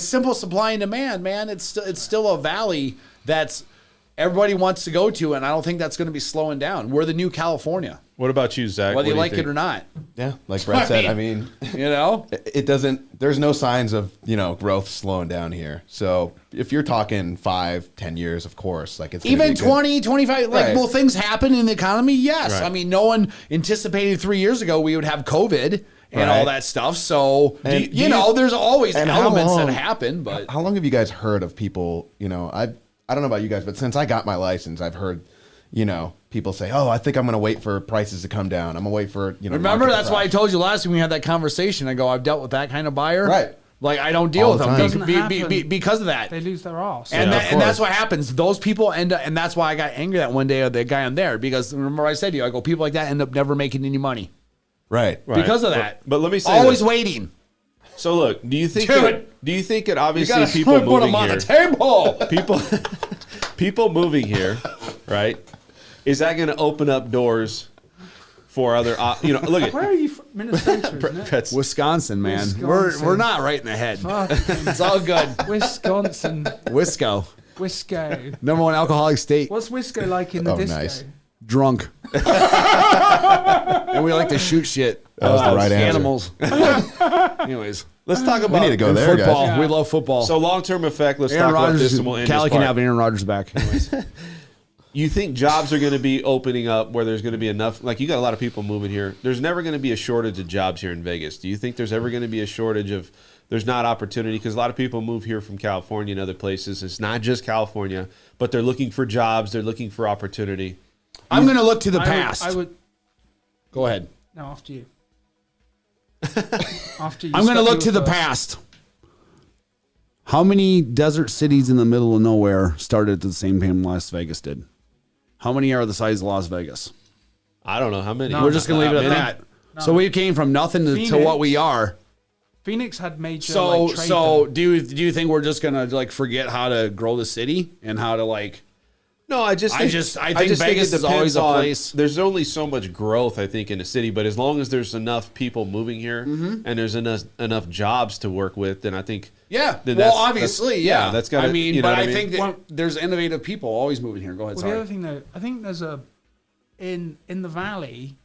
simple supply and demand, man. It's still a valley that's everybody wants to go to, and I don't think that's going to be slowing down. We're the new California, What about you, Zach? whether What you do like think? it or not. Yeah, like Brett said, I mean, You know, it doesn't, there's no signs of, growth slowing down here. So if you're talking 5-10 years, of course, like it's gonna even be good. 20, 25, like, Right. will things happen in the economy? Yes. Right. I mean, no one anticipated 3 years ago we would have COVID and Right. all that stuff. So, And there's always and how elements that long- happen, but How long have you guys heard of people, I don't know about you guys, but since I got my license, I've heard, people say, oh, I think I'm going to wait for prices to come down. I'm going to wait for, remember, market to that's why I crash." told you last time we had that conversation. I go, I've dealt with that kind of buyer. Right. Like, I don't deal All with the them time. Doesn't happen. because of that. They lose their ass. And, Yeah, that, of and that's course. what happens. Those people end up, and that's why I got angry that one day at the guy on there, because remember I said to you, I go, people like that end up never making any money Right. Right. because of that. But let me say always this. waiting. So look, do you think Dude. it You obviously gotta people put moving them on here, the table. people moving here, right? Is that going to open up doors for other? Look at Where are you from? Minnesota, isn't it? Pets. Wisconsin, man. Wisconsin. We're not right in the head. Fucking It's all good. Wisconsin. Wisco, Wisco. number one alcoholic state. What's Wisco like in the Oh, disco? nice. Drunk. And we like to shoot shit. That was the right answer. Animals. Anyways, Let's talk about We need to go and there, football. guys. We love football. So long-term effect. Let's Aaron talk about this, Rodgers, and we'll end Callie this can part. have Aaron Rodgers back. Anyways. You think jobs are going to be opening up where there's going to be enough? Like, you got a lot of people moving here. There's never going to be a shortage of jobs here in Vegas. Do you think there's ever going to be a shortage of? There's not opportunity, because a lot of people move here from California and other places. It's not just California, but they're looking for jobs. They're looking for opportunity. I'm going to look to the I past. would. Go ahead. No, after you. After you. I'm going to stop, look you to were the first. past. How many desert cities in the middle of nowhere started at the same time Las Vegas did? How many are the size of Las Vegas? I don't know how many. We're just going to leave it at Not many. that. So we came from nothing to what we are. Phoenix had major. So trade so there. do you think we're just gonna like forget how to grow the city and how to like No, I think Vegas it is always depends a on- place. There's only so much growth, I think, in a city. But as long as there's enough people moving here and there's enough jobs to work with, then I think Yeah. then Well, that's- obviously, that's- yeah. that's gotta- I mean, you know but what I I mean? think that there's innovative people always moving here. Go ahead. Well, Sorry. the other thing though, I think there's in the valley,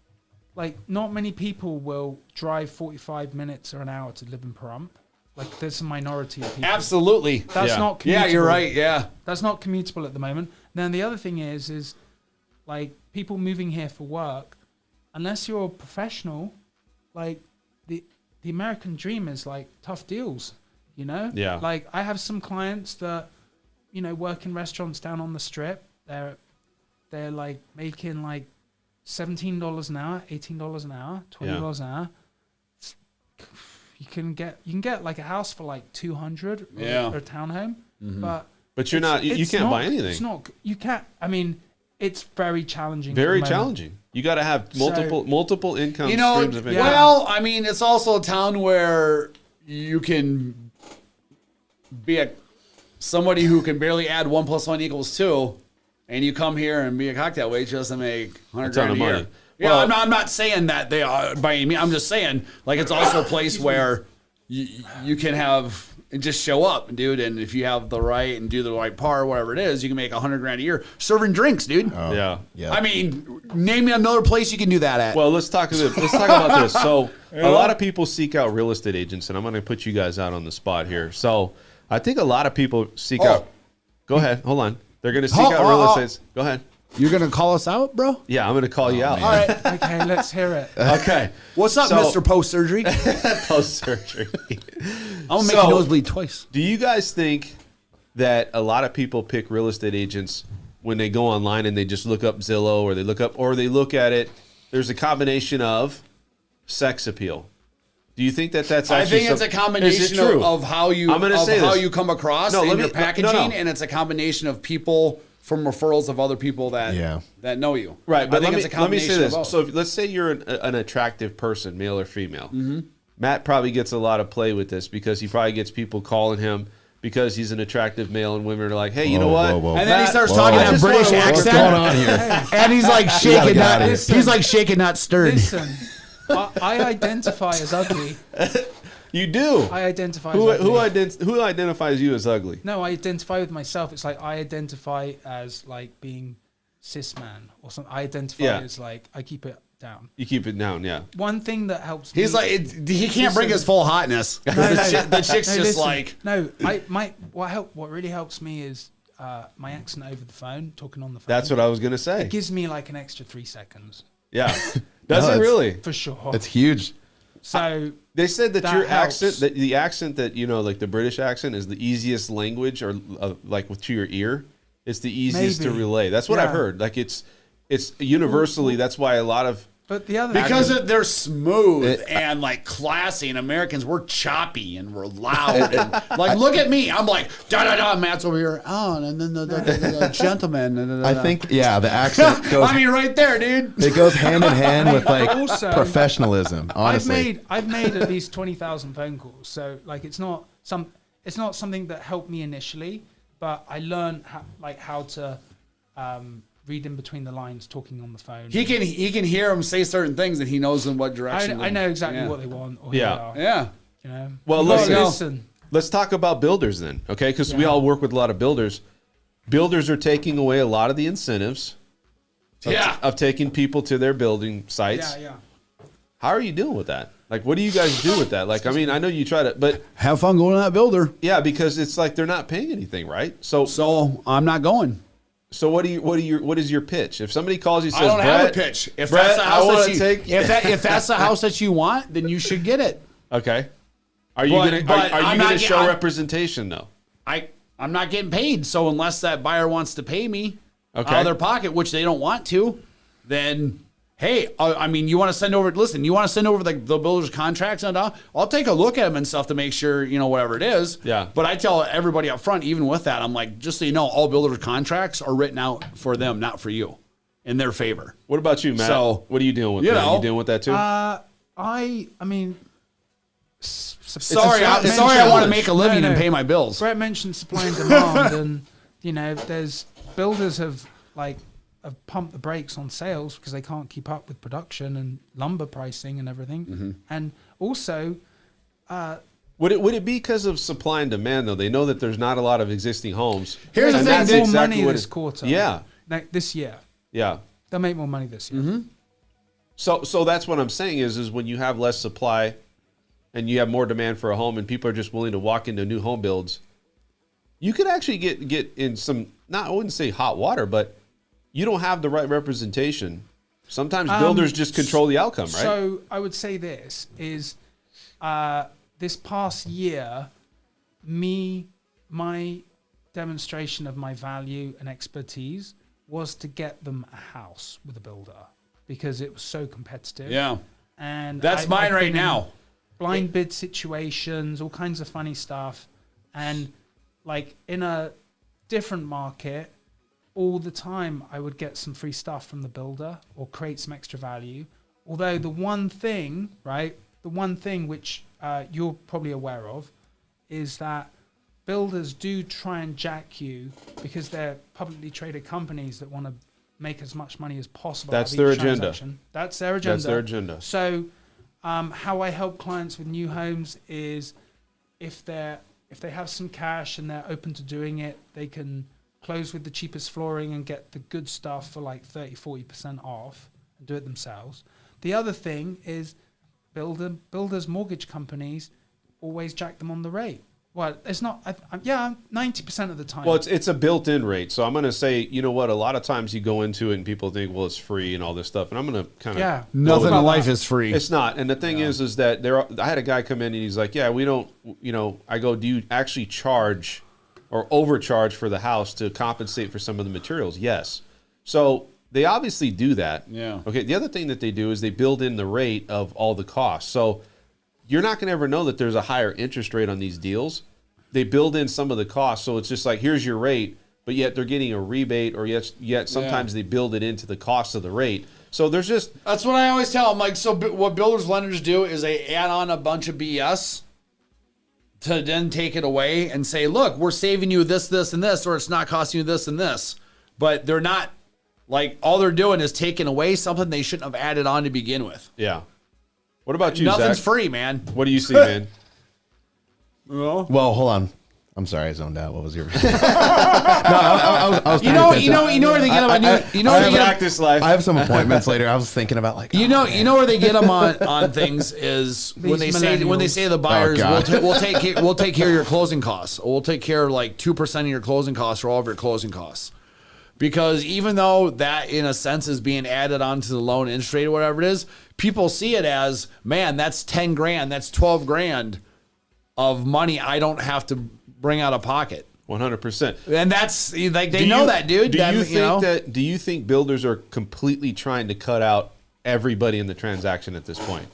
like not many people will drive 45 minutes or an hour to live in Pahrump. Like there's a minority of people. Absolutely. That's Yeah. not commutable. Yeah, you're right. Yeah. That's not commutable at the moment. Then the other thing is like people moving here for work, unless you're a professional, like the American dream is like tough deals, you know? Yeah. Like I have some clients that, you know, work in restaurants down on the strip. They're like making like $17 an hour, $18 an hour, $20 an hour. You can get like a house for like 200 or a townhome, but But you can't buy anything. It's not. You can't. I mean, it's very challenging. Very at the moment. challenging. You got to have multiple income You know, streams of income. well, I mean, it's also a town where you can be somebody who can barely add 1 + 1 = 2, and you come here and be a cocktail waitress and make $100 ton grand of a year. money. Yeah, Well- I'm not saying that they are by any means. I'm just saying, like, it's also a place where you can have and just show up, dude. And if you have the right and do the right part, whatever it is, you can make $100 grand a year serving drinks, dude. Yeah. Yeah. I mean, name me another place you can do that at. Well, let's talk about this. So, a lot of people seek out real estate agents, and I'm going to put you guys out on the spot here. So, I think a lot of people seek out. Go ahead. Hold on. They're going to seek out real estates. Go ahead. You're gonna call us out, bro? Yeah, I'm going to call you out. All right. Okay, let's hear it. Okay. What's up, So- Mr. Post Surgery? Post surgery. I'm gonna make your nose bleed twice. Do you guys think that a lot of people pick real estate agents when they go online and they just look up Zillow or they look at it? There's a combination of sex appeal. Do you think that's I actually? think it's a is it combination true? of how you I'm gonna say this. you come across No, in let your me- packaging, no. and it's a combination of people from referrals of other people that know you. Right, but I think it's a let me combination say this. of both. So let's say you're an attractive person, male or female. Mm-hmm. Matt probably gets a lot of play with this because he probably gets people calling him because he's an attractive male, and women are like, "Hey, you know what?" whoa. And then he starts Whoa. talking I that just British wanna work- accent. What's going on here? And he's like gotta shaking, get not outta here. he's like shaking, not stirred. Listen, I identify as ugly. You do. I identify Who as ugly. who identifies you as ugly? No, I identify with myself. It's like I identify as like being cis man or something. I identify Yeah. as like I keep it down. You keep it down, yeah. One thing that helps. He's me, like he can't bring his full hotness. The chick's No, just listen. like what really helps me is my accent over the phone, talking on the phone. That's what I was gonna say. It gives me like an extra 3 seconds Yeah. Does No, it it's- really? for sure. It's huge. So They said that That your helps. accent, that the accent that like the British accent, is the easiest language, or like to your ear, it's the easiest to Maybe. relay. That's what I've Yeah. heard. Like it's universally. That's why a lot of but the other because thing, they're smooth and like classy, and Americans we're choppy and we're loud and like look at me, I'm like da da da. Matt's over here, and then the gentleman. Da, da, da, I da. think, yeah, the accent goes. I mean, right there, dude. It goes hand in hand with like Also, professionalism. Honestly, I've made at least 20,000 phone calls. So like it's not something that helped me initially, but I learned how to read in between the lines, talking on the phone. He can hear them say certain things, and he knows in what direction. I know exactly Yeah. what they want. Or who Yeah. they are, Yeah. you know. Well, But listen. Let's talk about builders then, okay? Because we Yeah. all work with a lot of builders. Builders are taking away a lot of the incentives of taking people to their building sites. Yeah. How are you dealing with that? Like, what do you guys do with that? Like, I mean, I know you try to, but Have fun going to that builder. yeah, because it's like they're not paying anything, right? So I'm not going. So what is your pitch? If somebody calls you and I says, don't have a "Brett, pitch. If Brett, that's the I house wanna that you, take- if that's the house that you want, then you should get it. okay, are you But- gonna but are you I'm gonna not- show I- representation though? I'm not getting paid. So unless that buyer wants to pay me out Okay. of their pocket, which they don't want to, then hey, I mean, you want to send over? Listen, you want to send over the builder's contracts and all? I'll take a look at them and stuff to make sure whatever it is. Yeah. But I tell everybody up front, even with that, I'm like, just so you know, all builders' contracts are written out for them, not for you, in their favor. What about you, Matt? So, what are you dealing with? you man? know, you dealing with that too? I mean. Sorry, Brett I want to mentioned- make a living No, and no. pay my bills. Brett mentioned supply and demand, and there's builders have pumped the brakes on sales because they can't keep up with production and lumber pricing and everything. And also, would it be because of supply and demand though? They know that there's not a lot of existing homes. Here's the they'll thing, make dude. more exactly money what this it- quarter. Yeah. This year. Yeah. They'll make more money this year. So that's what I'm saying is when you have less supply and you have more demand for a home and people are just willing to walk into new home builds, you could actually get in some, I wouldn't say hot water, but you don't have the right representation. Sometimes builders just control the outcome, right? So I would say this is this past year, my demonstration of my value and expertise was to get them a house with a builder because it was so competitive. Yeah. And That's mine I've right been in now. Blind bid situations, all kinds of funny stuff. And like in a different market, all the time I would get some free stuff from the builder or create some extra value. Although the one thing which you're probably aware of is that builders do try and jack you because they're publicly traded companies that want to make as much money as possible. That's out of their each agenda. transaction. That's their agenda. That's their agenda. So how I help clients with new homes is if they have some cash and they're open to doing it, they can close with the cheapest flooring and get the good stuff for like 40% off and do it themselves. The other thing is builders, mortgage companies always jack them on the rate. Well, it's not, 90% of the time. Well, it's a built-in rate. So I'm going to say, you know what, a lot of times you go into it and people think, well, it's free and all this stuff. And I'm going to kind of... Nothing in about life that. is free. It's not. And the thing is that I had a guy come in and he's like, yeah, we don't, I go, do you actually charge or overcharge for the house to compensate for some of the materials? Yes. So they obviously do that. Yeah. Okay. The other thing that they do is they build in the rate of all the costs. So you're not going to ever know that there's a higher interest rate on these deals. They build in some of the costs. So it's just like, here's your rate, but yet they're getting a rebate or yet sometimes they build it into the cost of the rate. So there's just... That's what I always tell them. Like, so what builders lenders do is they add on a bunch of BS to then take it away and say, look, we're saving you this, this, and this, or it's not costing you this and this. But they're not, like, all they're doing is taking away something they shouldn't have added on to begin with. Yeah. What about you, Nothing's Zach? free, man. What do you see, man? Well, hold on. I'm sorry, I zoned out. What was your? No, I was You know where they get them. I have some appointments later. I was thinking about like. You know where they get them on things is when they say to the buyers, we'll take care of your closing costs. We'll take care of like 2% of your closing costs or all of your closing costs. Because even though that in a sense is being added onto the loan interest rate or whatever it is, people see it as, man, that's 10 grand, that's 12 grand of money I don't have to bring out of pocket. 100%. And that's like they know that, dude. Do you think builders are completely trying to cut out everybody in the transaction at this point?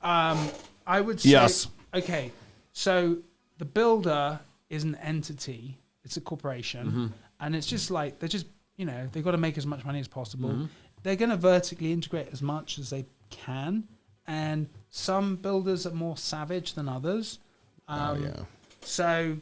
I would say Yes. Okay, so the builder is an entity. It's a corporation, and it's just like they've got to make as much money as possible. They're going to vertically integrate as much as they can, and some builders are more savage than others. So,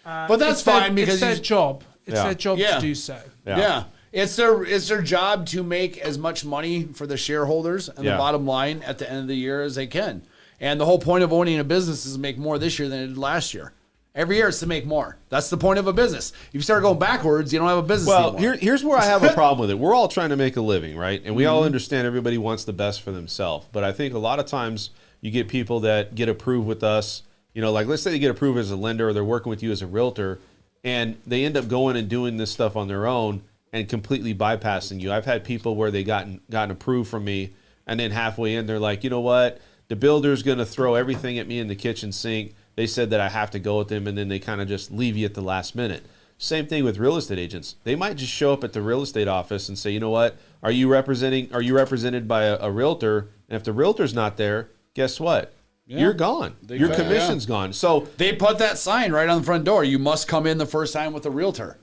but that's it's fine their, because it's their job. It's Yeah. their job Yeah. to do so. Yeah. It's their job to make as much money for the shareholders and the bottom line at the end of the year as they can. And the whole point of owning a business is to make more this year than it did last year. Every year it's to make more. That's the point of a business. If you start going backwards, you don't have a business Well, anymore. here's where I have a problem with it. We're all trying to make a living, right? And we all understand everybody wants the best for themselves. But I think a lot of times you get people that get approved with us, like let's say they get approved as a lender or they're working with you as a realtor, and they end up going and doing this stuff on their own and completely bypassing you. I've had people where they gotten approved from me, and then halfway in they're like, you know what? The builder's going to throw everything at me in the kitchen sink. They said that I have to go with them, and then they kind of just leave you at the last minute. Same thing with real estate agents. They might just show up at the real estate office and say, you know what? Are you represented by a realtor? And if the realtor's not there, guess what? You're gone. Your commission's gone. So they put that sign right on the front door. You must come in the first time with a realtor.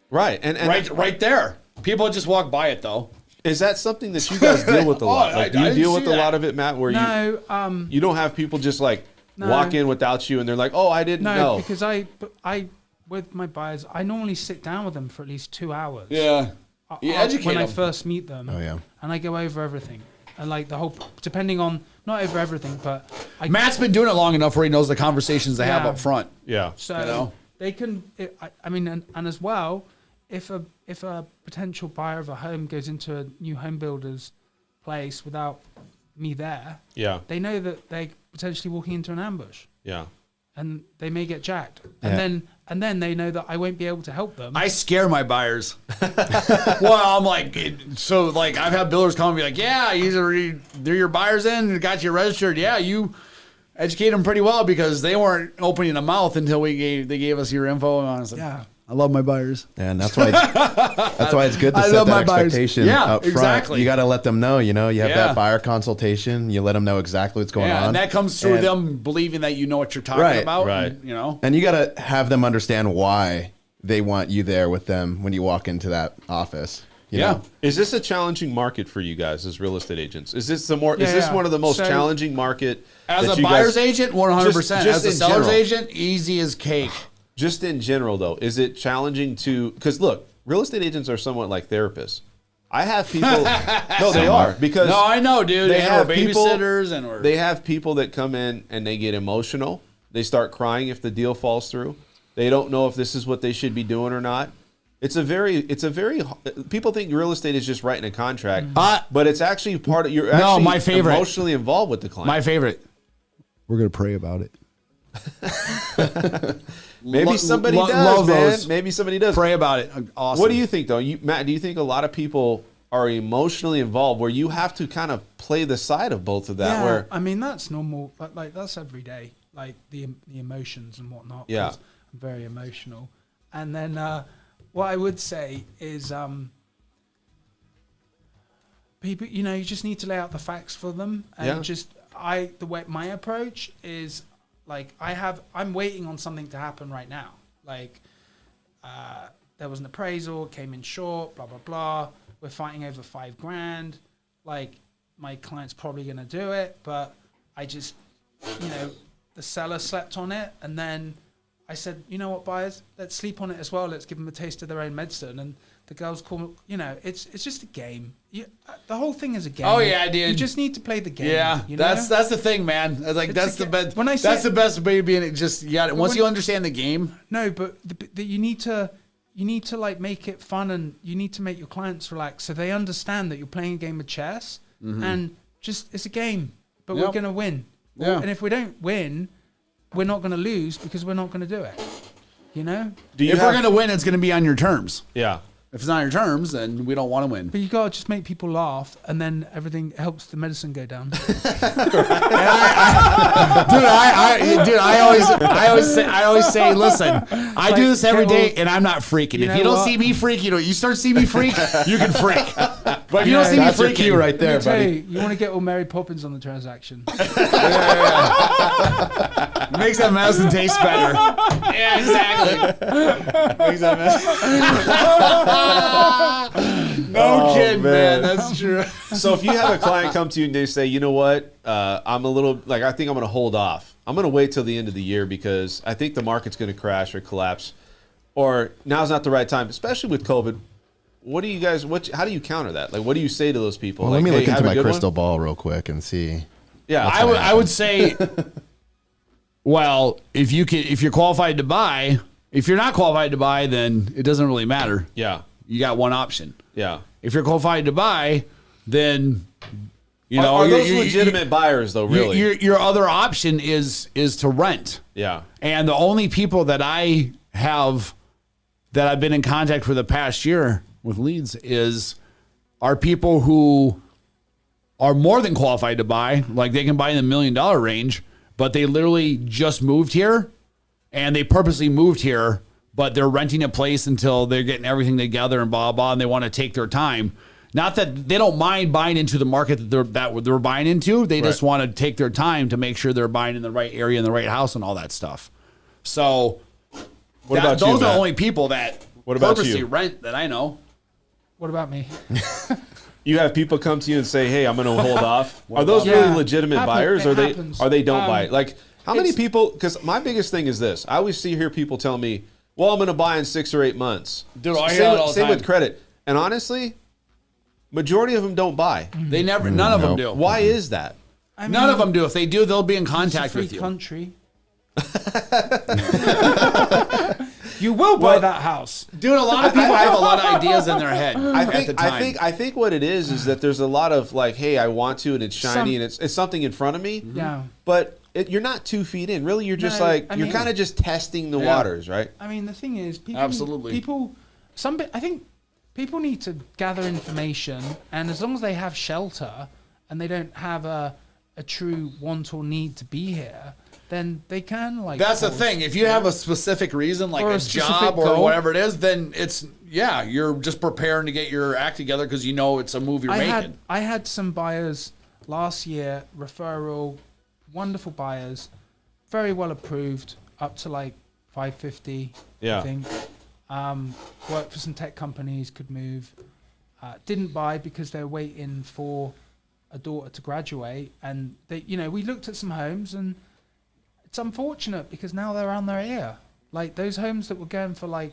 right, and Right there. People just walk by it though. is that something that you guys deal with a lot? Like, do you I deal didn't with see a lot that. of it, Matt? Where you don't have people just like No. walk in without you, and they're like, oh, I didn't know. because I with my buyers, I normally sit down with them for at least 2 hours. Yeah. You educate when I them. first meet them. Oh, yeah. And I go over everything. And like the whole, depending on, not over everything, but Matt's been doing it long enough where he knows the conversations they have Yeah. up front. Yeah. So You know? they can. I mean, and as well, if a potential buyer of a home goes into a new home builder's place without me there, Yeah. they know that they're potentially walking into an ambush, Yeah. and they may get jacked. Yeah. And then they know that I won't be able to help them. I scare my buyers. Well, I'm like, I've had builders come and be like, yeah, they're your buyers in and got you registered. Yeah, you educate them pretty well because they weren't opening a mouth until they gave us your info. And I was like, Yeah. I love my buyers. And that's why it's good to I set love that my buyers. expectation Yeah, up front. exactly. You got to let them know, you have Yeah. that buyer consultation. You let them know exactly what's going Yeah, on. and that comes through And- them believing that you know what you're talking Right, about. right. And, And you got to have them understand why they want you there with them when you walk into that office. You Yeah. know? Is this a challenging market for you guys as real estate agents? Is this is Yeah, this yeah. one of the most So- challenging market as that a you buyer's guys, agent, 100%. Just As a in seller's general. agent, easy as cake. just in general though, is it challenging to, because look, real estate agents are somewhat like therapists. I have people, no, they are, because No, I know, dude. they And have we're people, babysitters and we're... they have people that come in and they get emotional. They start crying if the deal falls through. They don't know if this is what they should be doing or not. It's a very, people think real estate is just writing a contract, but it's actually part of, you're actually my favorite. emotionally involved with the client. My favorite. We're going to pray about it. Maybe somebody does, love man. those. Maybe somebody does. Pray about it. Awesome. What do you think, though? Matt, do you think a lot of people are emotionally involved where you have to kind of play the side of both of that? Yeah, Where I mean that's normal, but like that's every day, like the emotions and whatnot. 'cause Yeah. I'm very emotional. And then what I would say is people, you just need to lay out the facts for them, and Yeah. the way my approach is like I'm waiting on something to happen right now. Like there was an appraisal, came in short, blah blah blah. We're fighting over $5,000. Like my client's probably going to do it, but I just, the seller slept on it, and then I said, you know what, buyers, let's sleep on it as well. Let's give them a taste of their own medicine. And the girls call, it's just a game. The whole thing is a game. Oh, yeah, dude. You just need to play the game. Yeah, you know? that's the thing, man. Like It's that's a the ga- best. when I say- That's the best way of being. It just you got it. Once when- you understand the game. No, but you need to like make it fun, and you need to make your clients relax so they understand that you're playing a game of chess, and just it's a game, but we're Yep. going to win. Yeah. And if we don't win, we're not going to lose because we're not going to do it. do you If we're have- gonna win, it's gonna be on your terms. yeah. If it's not on your terms, then we don't want to win. But you gotta just make people laugh, and then everything helps the medicine go down. I always say, listen, I do this every day, and I'm not freaking. You If you know don't what? see me freak, you start seeing me freak, you can freak. But if you don't see me That's your freaking, cue right there, Let me tell buddy. you want to get all Mary Poppins on the transaction. makes that medicine taste better. Yeah, exactly. Makes that medicine. No kidding, man. That's true. So if you have a client come to you and they say, you know what, I'm a little, like, I think I'm going to hold off. I'm going to wait till the end of the year because I think the market's going to crash or collapse, or now's not the right time, especially with COVID. What do you guys, how do you counter that? Like, what do you say to those people? Well, like, let me hey, look have into a my good one? crystal ball real quick and see. Yeah. I would say, well, if you're qualified to buy, if you're not qualified to buy, then it doesn't really matter. Yeah. You got one option. Yeah. If you're qualified to buy, then you know are those you're- legitimate buyers though? Really? Your other option is to rent. Yeah. And the only people that I've been in contact for the past year with leads are people who are more than qualified to buy, like they can buy in the $1 million range, but they literally just moved here and they purposely moved here, but they're renting a place until they're getting everything together and blah, blah, and they want to take their time. Not that they don't mind buying into the market that they're buying into. They just want to take their time to make sure they're buying in the right area, in the right house and all that stuff. So What about you, those are Matt? the only people that What about purposely you? rent that I know. What about me? You have people come to you and say, "Hey, I'm going to hold off." Are those Yeah. really legitimate buyers, or It happens. they don't buy? Like, how many it's- people? Because my biggest thing is this: I always hear people tell me, well, I'm going to buy in 6 or 8 months. Dude, I hear Same, that all the same time. with credit. And honestly, majority of them don't buy. They never. None of them do. Why is that? I mean, None of them do. If they do, they'll be in it's a contact free with you. country. You will buy that house. Dude, a lot of people have a lot of ideas in their head I at the time. I think what it is that there's a lot of like, hey, I want to, and it's shiny, and it's something in front of me. Yeah. But you're not 2 feet in. Really, you're just No, like I you're mean- kind of just testing the Yeah. waters, right? I mean, the thing is, people. Absolutely. I think people need to gather information, and as long as they have shelter and they don't have a true want or need to be here, then they can like. That's the pause. thing. If you have a specific reason, like Or a a specific job or goal. whatever it is, then you're just preparing to get your act together because you know it's a move you're making. I had some buyers last year, referral, wonderful buyers, very well approved, up to like 550. Yeah. I think. Worked for some tech companies, could move. Didn't buy because they're waiting for a daughter to graduate, and they, we looked at some homes, and it's unfortunate because now they're on their ear. Like those homes that were going for like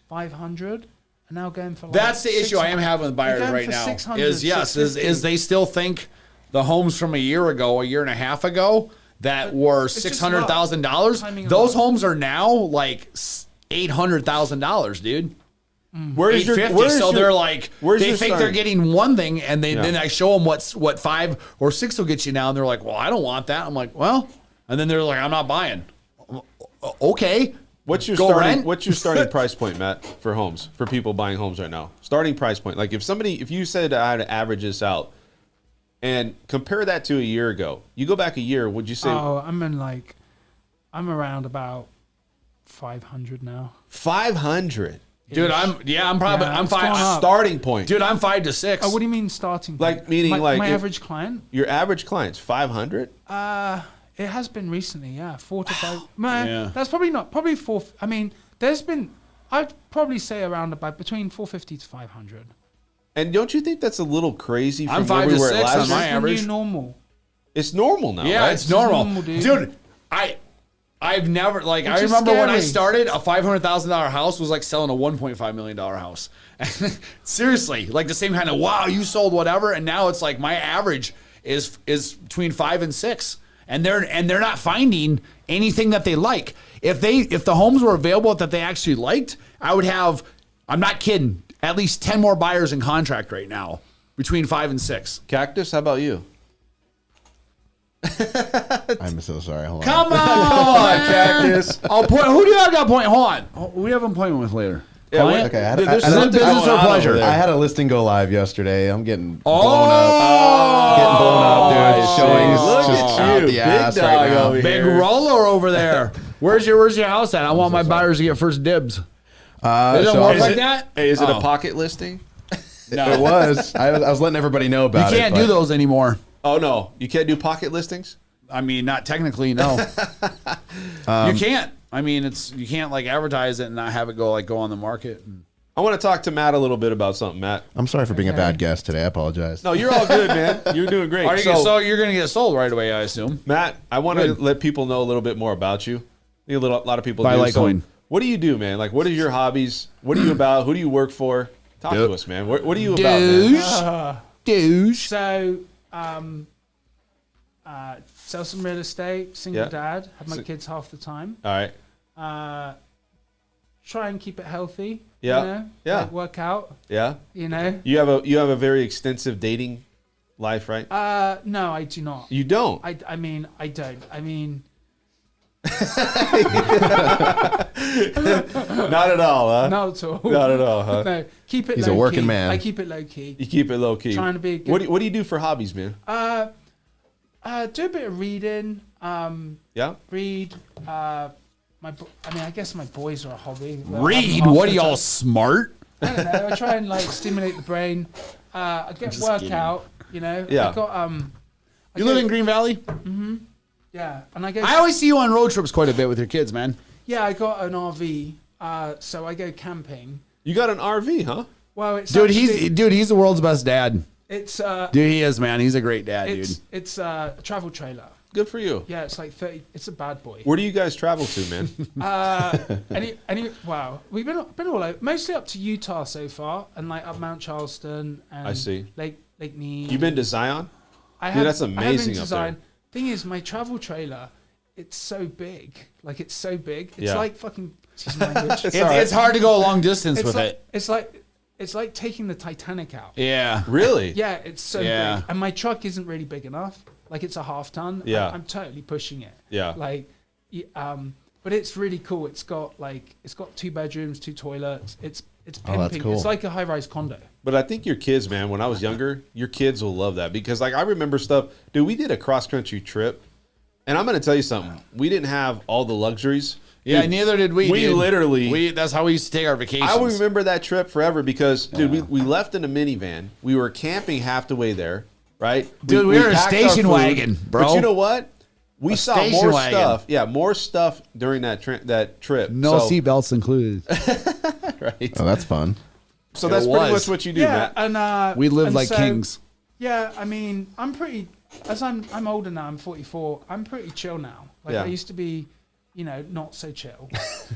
500 are now going for like. That's the issue I am 600. having with buyers They're going right for now. 600, Is 650. they still think the homes from a year and a half ago that were it's just $600,000. Timing of Those luck. homes are now like $800,000, dude. Where's your 850. So they're like, where's they your think they're starting- getting one thing, and Yeah. then I show them what 5 or 6 will get you now, and they're like, well, I don't want that. I'm like, well, and then they're like, I'm not buying. Okay. What's your Go starting rent? What's your starting price point, Matt, for homes, for people buying homes right now? Starting price point. Like if you said I had to average this out and compare that to a year ago, you go back a year, would you say Oh, I'm around about 500 now. 500 Dude, I'm probably Yeah, I'm it's gone fine. up. starting point? Dude, I'm 5 to 6. Oh, what do you mean starting? Like, point? meaning my, like my if- average client? Your average client's 500? It has been recently, yeah, 4 to 5. Man, Yeah. that's probably 4. I mean, I'd probably say around about between 450 to 500. And don't you think that's a little crazy I'm from where 5 we to were at 6 last on year? my It's the average. new normal. It's normal now, Yeah, right? it's normal. normal, dude. Dude, I've never I Which is remember when I scary. started, a $500,000 house was like selling a $1.5 million house. Seriously, like the same kind of wow, you sold whatever, and now it's like my average is between 5 and 6, and they're not finding anything that they like. If the homes were available that they actually liked, I would have, I'm not kidding, at least 10 more buyers in contract right now between 5 and 6. Cactus, how about you? I'm so sorry. Hold on. Come on, Cactus. Who do you have got point? Hold on. Who do you have an appointment with later? Yeah, Client? Okay, I had, Dude, I, there's I, something business going or on over pleasure? there. I had a listing go live yesterday. I'm getting blown Oh, up. Getting blown up, dude. Showings Look just at out you, the big ass dog right now. over big here. roller over there. Where's your house at? I want my buyers to get first dibs. It doesn't So work I- like that. Hey, is it Oh. a pocket listing? No. It was. I was letting everybody know You about it. can't do but- those anymore. Oh no, you can't do pocket listings. I mean, not technically, no. You can't. I mean, you can't like advertise it and not have it go on the market. I want to talk to Matt a little bit about something, Matt. I'm sorry for being a bad guest today. I apologize. No, you're all good, man. You're doing great. So you're gonna get sold right away, I assume. Matt, I want to Good. let people know a little bit more about you. A lot of people Buy do. Litecoin. So what do you do, man? Like, what are your hobbies? What are you about? Who do you work for? Talk Yep. to us, man. What are you about, man? Douche. So, sell some real estate, single Yeah. dad, have my So- kids half the time. All right. Try and keep it healthy. Yeah. You know? Yeah. Like work out, Yeah. you know? You have a very extensive dating life, right? No, I do not. You don't. I mean, I don't. I mean, Not at all, huh? not at all. Not at all, huh? No, keep it He's a low working key. man. I keep it low key. You keep it low key. Trying to be a good- What do you do for hobbies, man? Do a bit of reading. Yeah. Read. I guess my boys are a hobby. Read? I'm What are half the y'all time- smart? I don't know. I try and like stimulate the brain. I get just workout. You know. Yeah. I got You live in Green Valley? Yeah, and I go. I always see you on road trips quite a bit with your kids, man. Yeah, I got an RV. So I go camping. You got an RV, huh? Well, it's Dude, actually, he's the world's best dad. it's Dude, he is, man. He's a great dad, dude. it's a travel trailer. Good for you. Yeah, it's like 30. It's a bad boy. Where do you guys travel to, man? Wow, we've been all over, mostly up to Utah so far, and like up Mount Charleston and I see. Lake Mead. You been to Zion? I Dude, have, that's I have been amazing to up Zion. there. Thing is, my travel trailer, it's so big. Like it's so big. It's Yeah. like fucking. Excuse my language. It's hard to go a long distance with like, it. It's like taking the Titanic out. Yeah. Really? Yeah, it's so Yeah. big, and my truck isn't really big enough. Like it's a half ton. Yeah. I'm totally pushing it. Yeah. Like, but it's really cool. It's got 2 bedrooms, 2 toilets. It's pimping. that's cool. It's like a high-rise condo. But I think your kids, man, when I was younger, your kids will love that because, like, I remember stuff. Dude, we did a cross-country trip, and I'm going to tell you something. We didn't have all the luxuries. Yeah, Dude, neither did we. We dude. literally. That's how we used to take our vacations. I will remember that trip forever because, dude, we left in a minivan. We were camping half the way there, right? Dude, we were a packed our station food. wagon, bro. But you know what? We saw station more wagon. stuff. Yeah, more stuff during that trip. No So- seatbelts included. Right. Oh, that's fun. So that's It pretty was. much what you do, Yeah, Matt. and We live and like so, kings. Yeah, I mean, I'm pretty. As I'm older now. I'm 44. I'm pretty chill now. Like Yeah. I used to be, not so chill.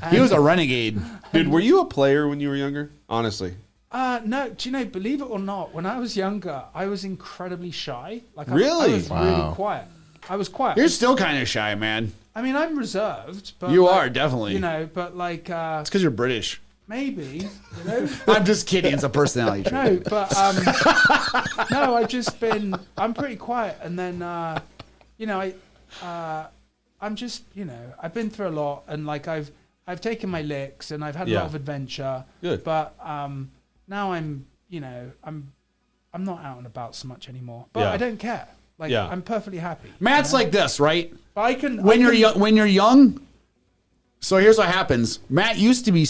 He was a renegade. Dude, were you a player when you were younger? Honestly. No, do you know? Believe it or not, when I was younger, I was incredibly shy. Like I Really? was Wow. really quiet. I was quiet. You're still kind of shy, man. I mean, I'm reserved. But You like, are, definitely. But like It's because you're British. maybe, you know. I'm just kidding. It's a personality trait. No, but no, I'm pretty quiet, and then I'm just I've been through a lot, and like I've taken my licks, and I've had a Yeah. lot of adventure. Good. But now I'm not out and about so much anymore. But Yeah. I don't care. Like Yeah. I'm perfectly happy. Matt's like this, right? But I can When you're young. So here's what happens. Matt used to be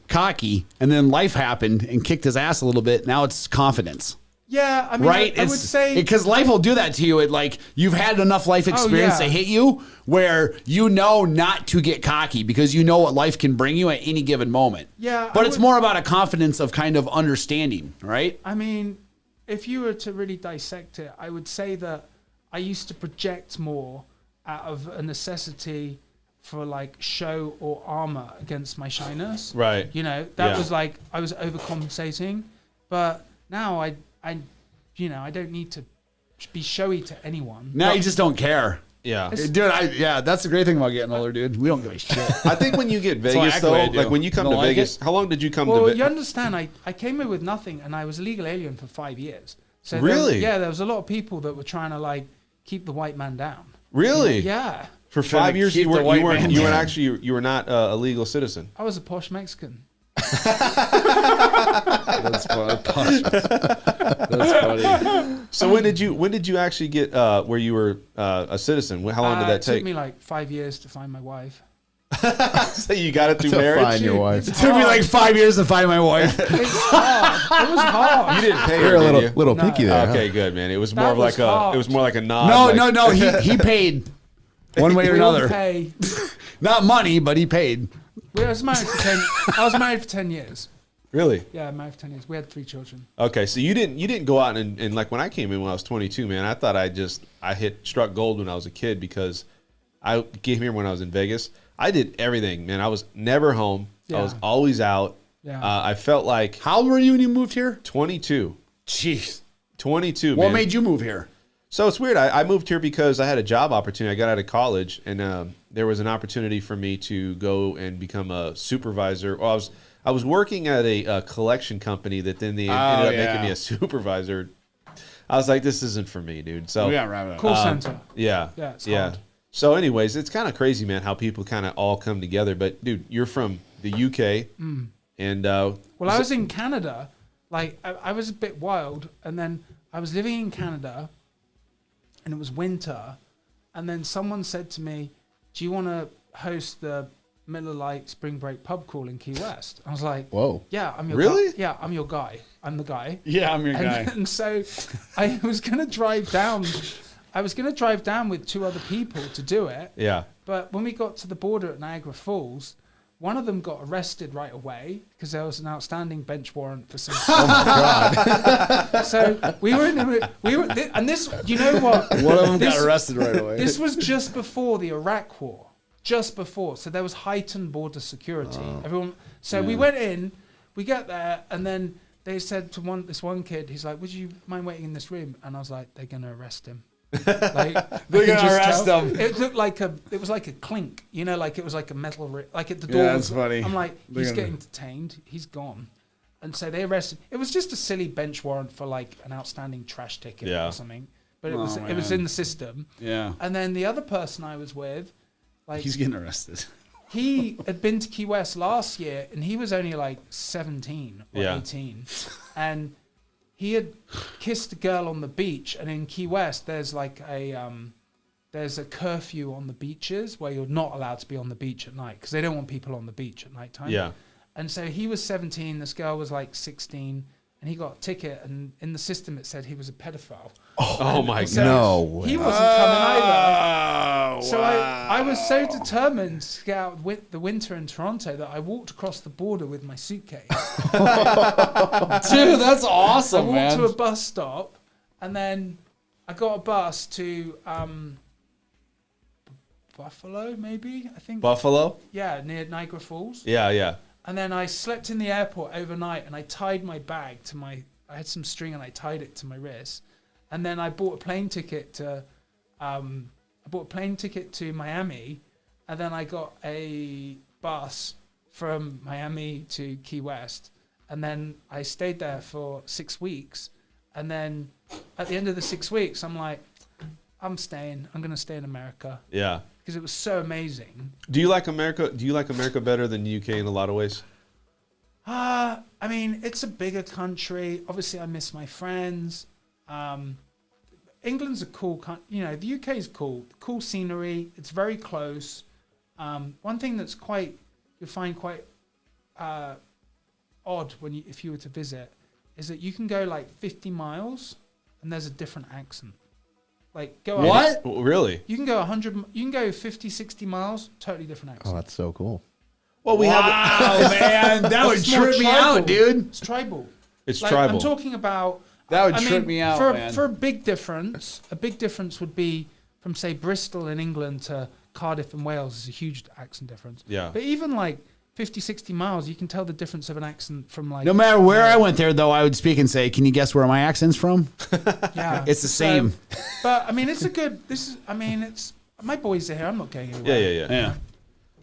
cocky, and then life happened and kicked his ass a little bit. Now it's confidence. Yeah, I mean, Right? I would say because life will do that to you. It like you've had enough life experience yeah. to hit you where you know not to get cocky because you know what life can bring you at any given moment. Yeah, But I it's would- more about a confidence of kind of understanding, right? I mean, if you were to really dissect it, I would say that I used to project more out of a necessity for like show or armor against my shyness. Right. That Yeah. was like I was overcompensating, but now I don't need to be showy to anyone. Now you just don't care. Yeah. Dude, that's the great thing about getting older, dude. We don't give a shit. I think when you get So I Vegas, act the way I though, do. like when you come You to don't like Vegas, it? how long did you come Well, to you Vegas? understand, I came here with nothing, and I was a legal alien for 5 years. So Really? there was a lot of people that were trying to like keep the white man down. Really? Yeah. For Trying to 5 years, keep you the weren't white you weren't man you weren't down. actually you were not a legal citizen. I was a posh Mexican. That's funny. That's funny. So when did you actually get where you were a citizen? How long did that It took take? me like 5 years to find my wife. So you got it through To marriage. find your wife. It's It took me hard. like 5 years to find my wife. It's hard. It was hard. You didn't pay her, You're a did little you? little No. picky there. Okay, good man. It was That more of was like hard. it was more like a nod. No. He paid one way or We all another. pay. Not money, but he paid. I was married for 10 years. Really? Yeah, married for 10 years. We had 3 children. Okay, so you didn't go out and like when I came in when I was 22, man, I thought I struck gold when I was a kid because I came here when I was in Vegas. I did everything, man. I was never home. I was Yeah. always out. Yeah. I felt like How old were you when you moved here? 22. Jeez. 22, What man. made you move here? So it's weird. I moved here because I had a job opportunity. I got out of college, and there was an opportunity for me to go and become a supervisor. Well, I was working at a collection company that then they ended up making me a supervisor. I was like, this isn't for me, dude. So We got wrap it up. Call center. yeah, Yeah, it's hard. So, anyways, it's kind of crazy, man, how people kind of all come together. But dude, you're from the UK, and Well, I was in Canada. Like, I was a bit wild. And then I was living in Canada, and it was winter. And then someone said to me, do you want to host the Miller Lite Spring Break pub crawl in Key West? I was like, Whoa. yeah, I'm your Really? guy. Yeah, I'm your guy. I'm the guy. Yeah, I'm your guy. And so I was going to drive down. I was going to drive down with 2 other people to do it. yeah, But when we got to the border at Niagara Falls, one of them got arrested right away because there was an outstanding bench warrant for some. So we were and this, you know what? One of them got arrested right away. This was just before the Iraq War, just before. So there was heightened border security. We went in, we get there, and then they said to this one kid, he's like, "Would you mind waiting in this room?" And I was like, "They're gonna arrest him." Like They're gonna arrest him. It looked like it was like a clink, you know, like it was like a metal, like at the door. Yeah, that's funny. I'm like, he's getting detained, he's gone, and so they arrested. It was just a silly bench warrant for like an outstanding trash ticket or something, but it was in the system. Yeah. And then the other person I was with, like, He's getting arrested. he had been to Key West last year, and he was only like 17 or 18, and he had kissed a girl on the beach. And in Key West, there's like there's a curfew on the beaches where you're not allowed to be on the beach at night because they don't want people on the beach at nighttime. Yeah. And so he was 17, this girl was like 16, and he got a ticket, and in the system it said he was a pedophile. Oh my So God. No way. he wasn't coming either. Oh, So I was so determined to get out with the winter in Toronto that I walked across the border with my suitcase. dude, that's I awesome, walked man. to a bus stop, and then I got a bus to Buffalo, maybe, I think. Buffalo? Yeah, near Niagara Falls. Yeah, yeah. And then I slept in the airport overnight, and I tied my bag to I had some string, and I tied it to my wrist. And then I bought a plane ticket to Miami, and then I got a bus from Miami to Key West, and then I stayed there for 6 weeks. And then at the end of the 6 weeks, I'm like, I'm going to stay in America. Yeah. Because it was so amazing. Do you like America? Do you like America better than the UK in a lot of ways? I mean, it's a bigger country. Obviously, I miss my friends. England's a cool country. You know, the UK is cool. Cool scenery. It's very close. One thing that's you'll find quite odd if you were to visit is that you can go like 50 miles and there's a different accent. Like go What? Oh, really? You can go 100. You can go 50, 60 miles. Totally different accent. Oh, that's so cool. Well, we have. Wow, man, that would It's more trip me tribal. out, dude. It's tribal. It's Like, tribal. I'm talking about. That would I trip mean, me out, for man. For a big difference would be from say Bristol in England to Cardiff in Wales is a huge accent difference. Yeah. But even like 50, 60 miles, you can tell the difference of an accent from like. No matter where I went there, though, I would speak and say, "Can you guess where my accent's from?" Yeah. It's the same. But I mean, it's a good. It's my boys are here. I'm not going anywhere. Yeah. Yeah.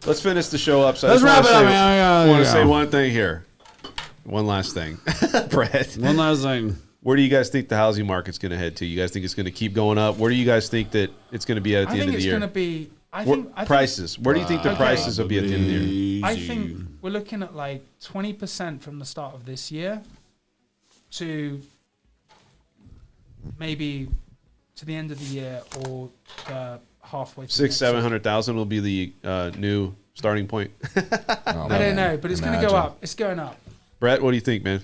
Let's finish the show up. So Let's wrap it up, man. I want to Yeah. say one thing here. One last thing. Brett, One last thing. where do you guys think the housing market's going to head to? You guys think it's going to keep going up? Where do you guys think that it's going to be at the I end think of the it's year? going to be. I Where- think prices. Where do you think the Okay. prices will be at the end of the year? I think we're looking at like 20% from the start of this year to maybe to the end of the year or halfway. through next year. 700,000 will be the new starting point. I don't know, but it's going to go up. It's going up. Brett, what do you think, man?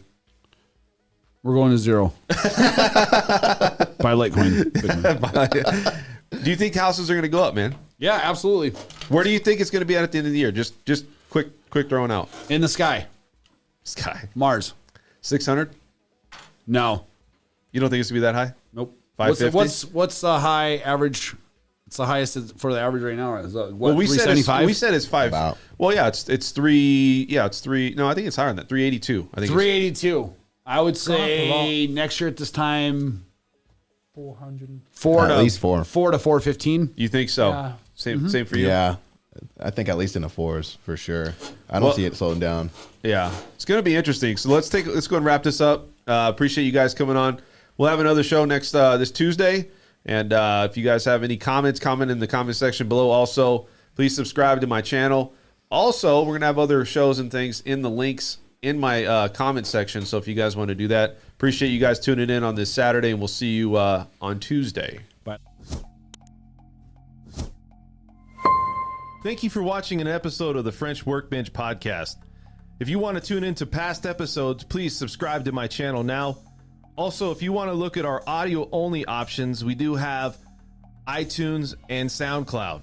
We're going to zero. Buy Litecoin. Bitcoin. Do you think houses are going to go up, man? Yeah, absolutely. Where do you think it's going to be at the end of the year? Just quick throwing out. In the sky. Sky. Mars. 600? No. You don't think it's going to be that high? Nope. 550? What's the high average? It's the highest for the average right now. Is what, Well, we said 375? it's 5. About. Well, yeah, it's 3. Yeah, it's 3. No, I think it's higher than that. 382. I think. 382. I would Gone up a say next year at this time, 400. At least 4. 4 to 415. You think so? Yeah. Same for you. Yeah. I think at least in the 4s for sure. I don't see it slowing down. Yeah, it's going to be interesting. So let's go and wrap this up. Appreciate you guys coming on. We'll have another show next this Tuesday. And if you guys have any comments, comment in the comment section below. Also, please subscribe to my channel. Also, we're going to have other shows and things in the links in my comment section. So if you guys want to do that, appreciate you guys tuning in on this Saturday, and we'll see you on Tuesday. Bye. Thank you for watching an episode of the French Workbench podcast. If you want to tune into past episodes, please subscribe to my channel now. Also, if you want to look at our audio-only options, we do have iTunes and SoundCloud.